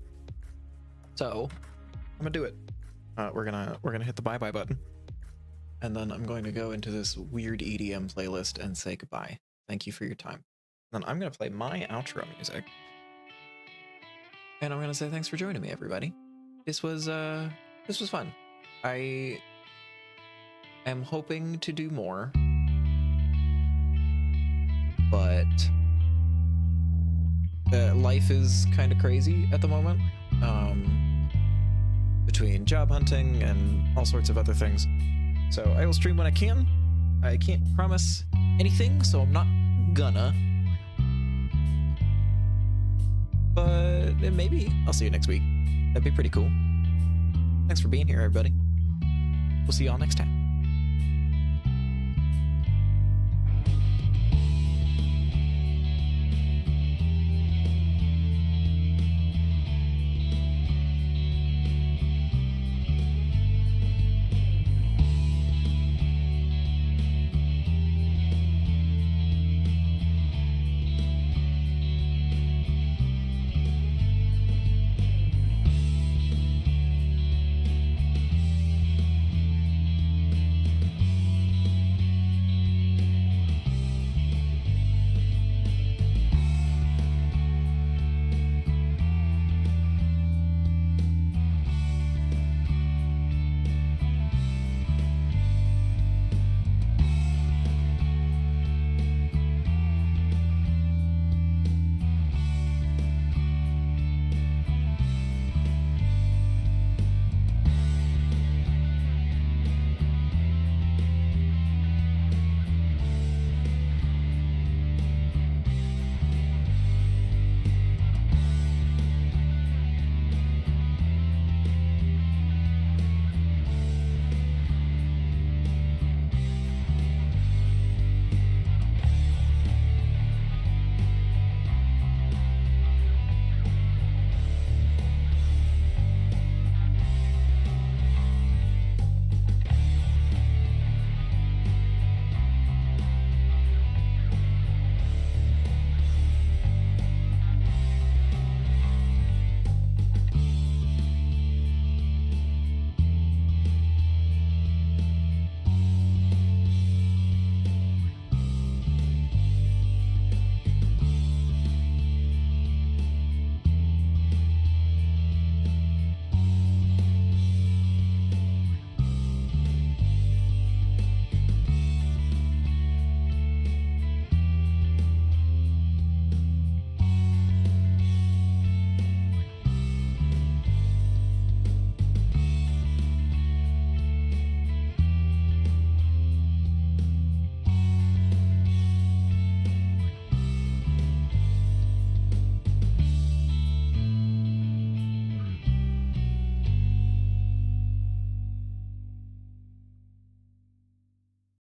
S1: So, I'm gonna do it. We're gonna hit the bye-bye button. And then I'm going to go into this weird EDM playlist and say goodbye. Thank you for your time. Then I'm gonna play my outro music. And I'm gonna say thanks for joining me, everybody. This was fun. I am hoping to do more, but life is kind of crazy at the moment, between job hunting and all sorts of other things. So I will stream when I can. I can't promise anything, so I'm not gonna. But maybe I'll see you next week. That'd be pretty cool. Thanks for being here, everybody. We'll see y'all next time.